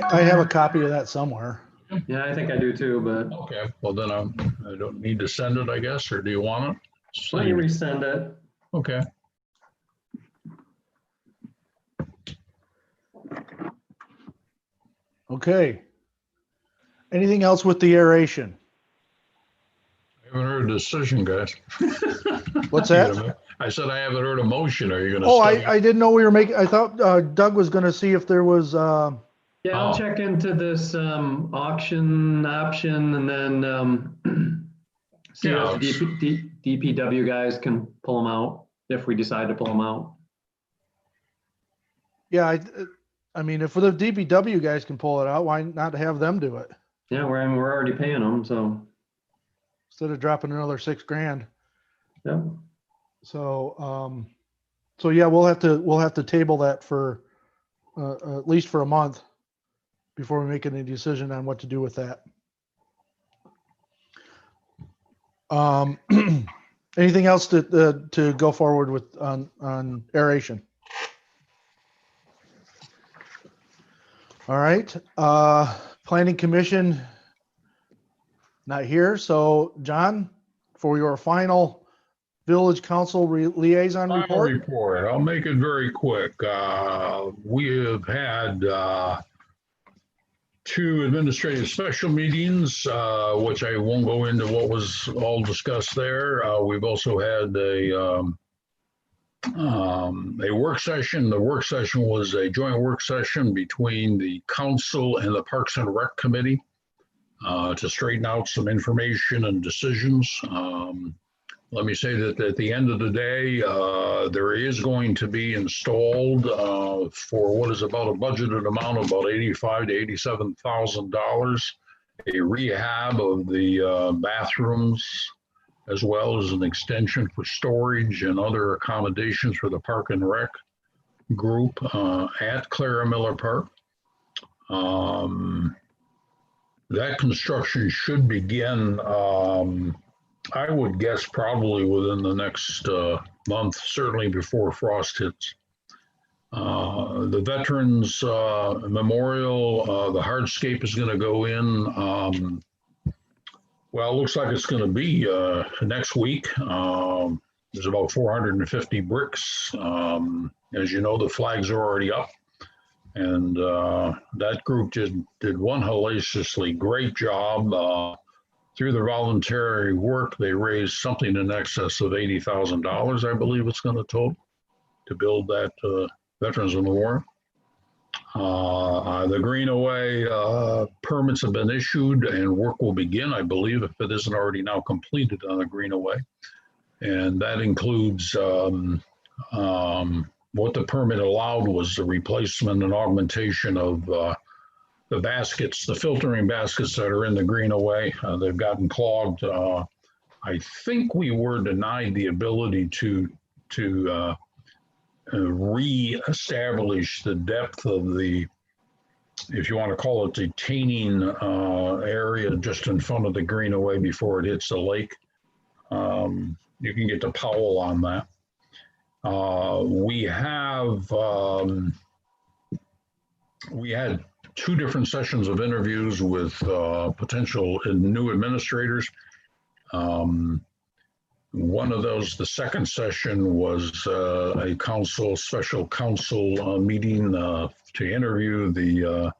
I have a copy of that somewhere. Yeah, I think I do too, but Okay, well then I don't need to send it, I guess, or do you want it? why don't you resend it? Okay. Okay. Anything else with the aeration? I haven't heard a decision, guys. What's that? I said I haven't heard a motion. Are you gonna? Oh, study? I didn't know we were making, I thought Doug was gonna see if there was, Yeah, I'll Oh. check into this auction option and then see Yeah, if the DPW guys can pull them out, if we decide to pull them out. yeah, I mean, if the DPW guys can pull it out, why not have them do it? Yeah, we're already paying them, so, Instead of dropping another $6,000. yeah. So, so yeah, we'll have to table that for, at least for a month. before we make any decision on what to do with that. Anything else to go forward with on aeration? All right, planning commission not here. So John, for your final village council liaison Final report. report. I'll make it very quick. We have had 2 administrative special meetings, which I won't go into what was all discussed there. We've also had a work session. The work session was a joint work session between the council and the Parks and Rec Committee to straighten out some information and decisions. Let me say that at the end of the day, there is going to be installed for what is about a budgeted amount of about $85,000 to $87,000, a rehab of the bathrooms, as well as an extension for storage and other accommodations for the Park and Rec group at Clara Miller Park. That construction should begin, I would guess probably within the next month, certainly before frost hits. The Veterans Memorial, the hardscape is going to go in. Well, it looks like it's going to be next week. There's about 450 bricks. As you know, the flags are already up. And that group did one hellaciously great job. Through their voluntary work, they raised something in excess of $80,000, I believe it's going to total, to build that Veterans Memorial. The Greenaway permits have been issued and work will begin, I believe, if it isn't already now completed on the Greenaway. And that includes what the permit allowed was the replacement and augmentation of the baskets, the filtering baskets that are in the Greenaway. They've gotten clogged. I think we were denied the ability to re-establish the depth of the, if you want to call it, detaining area just in front of the Greenaway before it hits the lake. You can get to Powell on that. We had 2 different sessions of interviews with potential new administrators. One of those, the second session, was a special council meeting to interview the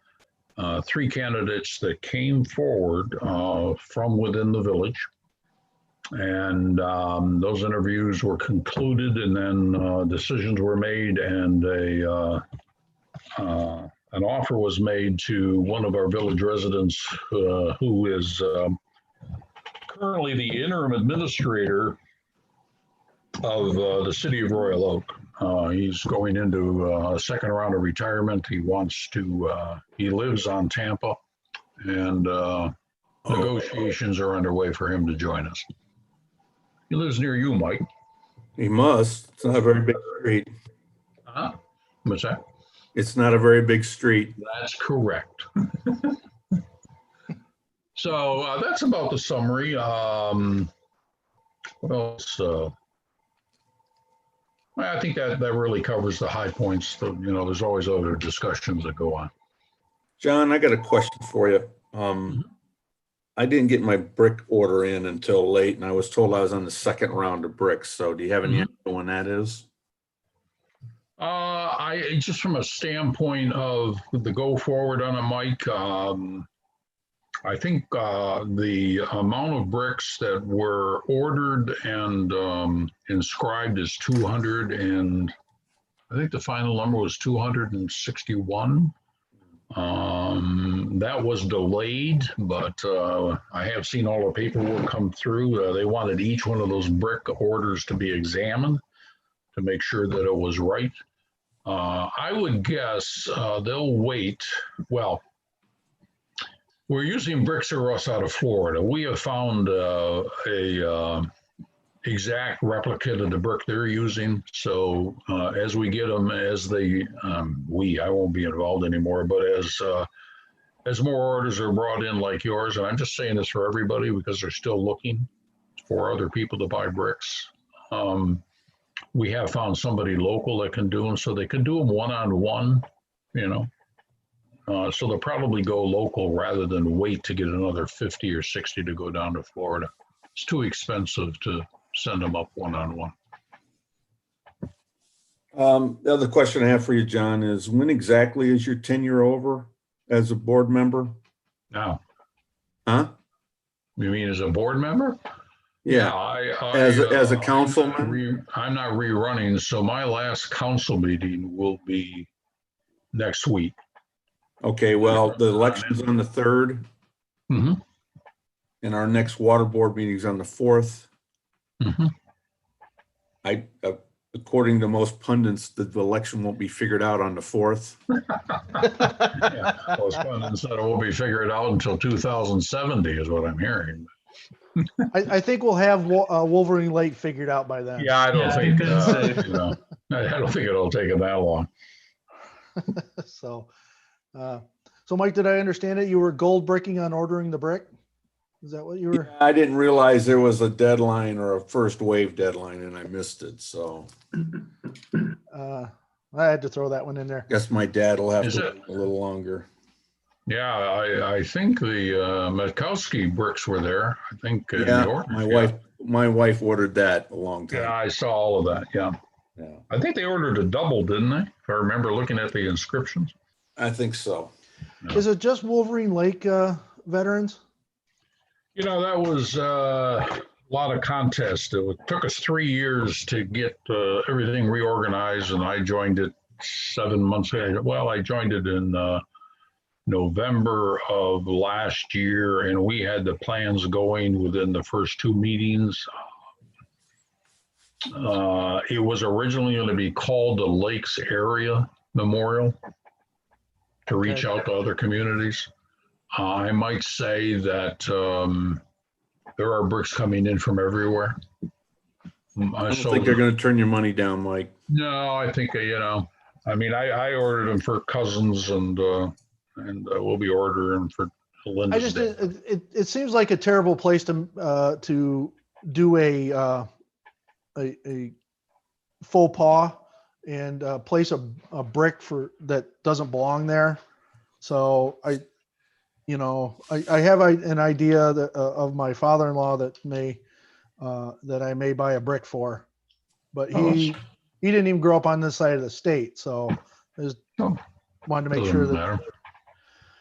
3 candidates that came forward from within the village. And those interviews were concluded, and then decisions were made, and an offer was made to one of our village residents who is currently the interim administrator of the city of Royal Oak. He's going into a second round of retirement. He wants to, he lives on Tampa, and negotiations are underway for him to join us. He lives near you, Mike. He must. It's not a very big street. What's that? It's not a very big street. That's correct. So that's about the summary. What else? I think that really covers the high points. There's always other discussions that go on. John, I got a question for you. I didn't get my brick order in until late, and I was told I was on the second round of bricks. So do you have any idea when that is? I just from a standpoint of the go forward on a mic, I think the amount of bricks that were ordered and inscribed is 200, and I think the final number was 261. That was delayed, but I have seen all the paperwork come through. They wanted each one of those brick orders to be examined to make sure that it was right. I would guess they'll wait. Well, we're using Bricks R Us out of Florida. We have found a exact replica of the brick they're using. So as we get them, as they, I won't be involved anymore, but as as more orders are brought in like yours, and I'm just saying this for everybody because they're still looking for other people to buy bricks. We have found somebody local that can do them, so they can do them one-on-one, you know. So they'll probably go local rather than wait to get another 50 or 60 to go down to Florida. It's too expensive to send them up one-on-one. The other question I have for you, John, is when exactly is your tenure over as a board member? Now, Huh? you mean as a board member? Yeah, as a councilman? I'm not rerunning, so my last council meeting will be next week. Okay, well, the election's on the 3rd, Mm-hmm. and our next water board meeting is on the 4th. Mm-hmm. According to most pundits, the election won't be figured out on the 4th. Yeah, well, it won't be figured out until 2070 is what I'm hearing. I think we'll have Wolverine Lake figured out by then. Yeah, I don't think, that's safe. you know, I don't think it'll take it that long. So Mike, did I understand it? You were gold bricking on ordering the brick? Is that what you were? Yeah, I didn't realize there was a deadline or a first wave deadline, and I missed it. So I had to throw that one in there. guess my dad will have Is to it- wait a little longer. Yeah, I think the Matkowski bricks were there. I think. in the Yeah, orders, my wife ordered that a long time. Yeah, I saw all of that. Yeah. Yeah, I think they ordered a double, didn't they? If I remember looking at the inscriptions. I think so. Is it just Wolverine Lake veterans? You know, that was a lot of contest. It took us 3 years to get everything reorganized, and I joined it 7 months ago. Well, I joined it in November of last year, and we had the plans going within the first 2 meetings. It was originally going to be called the Lakes Area Memorial to reach out to other communities. I might say that there are bricks coming in from everywhere. I don't think they're going to turn your money down, Mike. No, I think, you know, I mean, I ordered them for cousins and we'll be ordering for Linda's. I just it seems like a terrible place to do a faux pas and place a brick for that doesn't belong there. So I have an idea that of my father-in-law that I may buy a brick for, but he didn't even grow up on this side of the state, so I just wanted to make sure that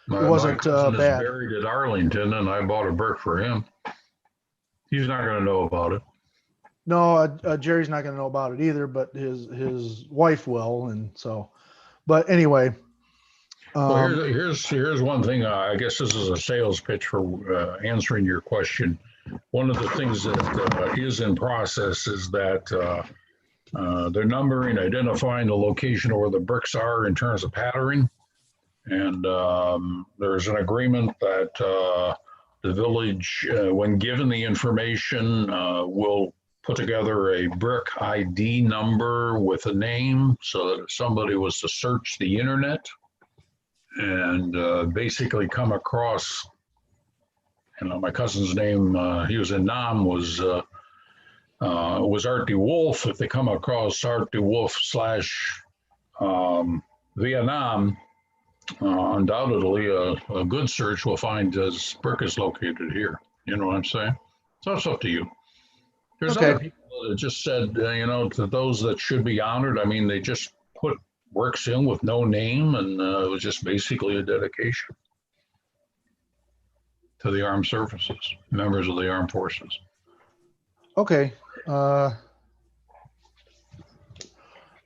My wasn't cousin is bad. buried at Arlington, and I bought a brick for him. He's not going to know about it. No, Jerry's not going to know about it either, but his wife will, and so. But anyway, Well, here's one thing. I guess this is a sales pitch for answering your question. One of the things that is in process is that they're numbering, identifying the location of where the bricks are in terms of patterning. And there's an agreement that the village, when given the information, will put together a brick ID number with a name so that if somebody was to search the internet and basically come across, my cousin's name, he was in Nam, was Art de Wolf. If they come across Art de Wolf / Vietnam, undoubtedly a good search will find this brick is located here. You know what I'm saying? So it's up to you. There's other people that just said, to those that should be honored, I mean, they just put bricks in with no name, and it was just basically a dedication to the armed services, members of the armed forces. okay. All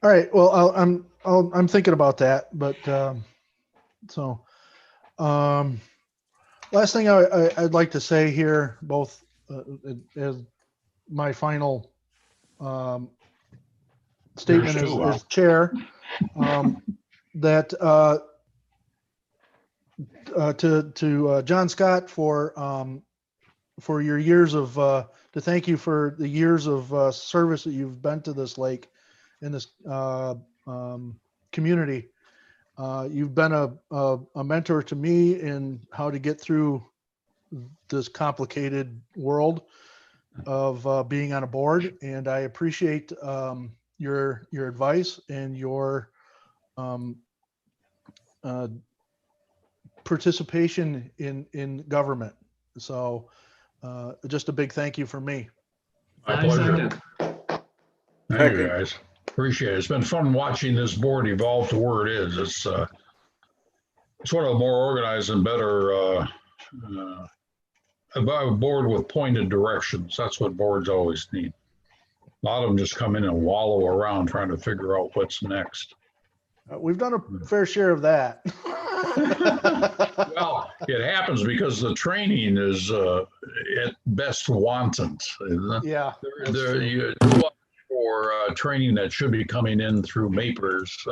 right. Well, I'm thinking about that, but last thing I'd like to say here, both as my final statement as chair, that to John Scott for your years of to thank you for the years of service that you've been to this lake in this community. You've been a mentor to me in how to get through this complicated world of being on a board, and I appreciate your advice and your participation in government. So just a big thank you from me. My I pleasure. second. Thank you, guys. Appreciate it. It's been fun watching this board evolve to where it is. It's sort of more organized and better, a board with pointed directions. That's what boards always need. A lot of them just come in and wallow around trying to figure out what's next. We've done a fair share of that. Well, it happens because the training is at best wanton. Yeah. that's There, true. you do for training that should be coming in through MAPERS,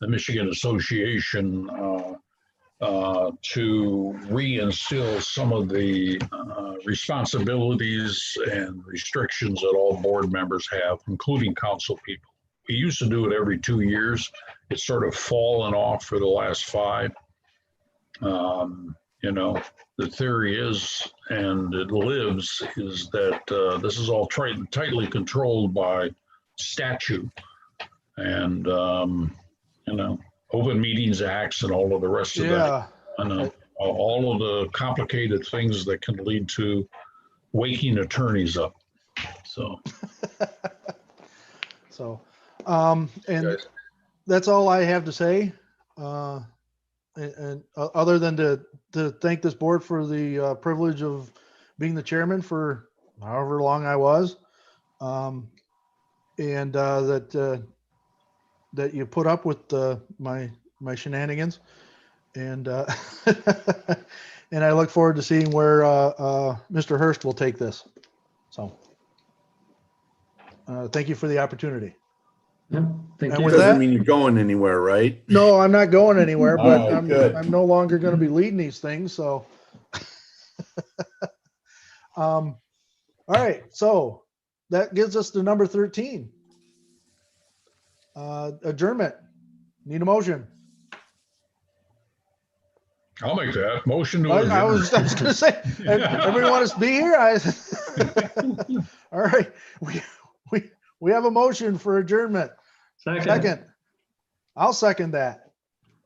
the Michigan Association, to reinstill some of the responsibilities and restrictions that all board members have, including council people. We used to do it every 2 years. It's sort of fallen off for the last 5. You know, the theory is, and it lives, is that this is all tightly controlled by statute and, you know, open meetings acts and all of the rest of that. Yeah. And all of the complicated things that can lead to waking attorneys up. So, So, and that's all I have to say. And other than to thank this board for the privilege of being the chairman for however long I was, and that you put up with my shenanigans, and and I look forward to seeing where Mr. Hurst will take this. So, thank you for the opportunity. Yeah, thank And you. with Doesn't that- mean you're going anywhere, right? No, I'm not going anywhere, but All right, good. I'm no longer going to be leading these things. So, all right. So that gives us to number 13. Adjournment. Need a motion. I'll make that motion to I adjourn. was going to say, everybody want us to be here? All right. We have a motion for adjournment. Second. I'll second that.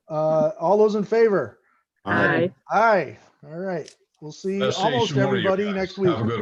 All those in favor? Aye. Aye. All right. We'll see Best almost each one of you everybody guys. next week. Have a good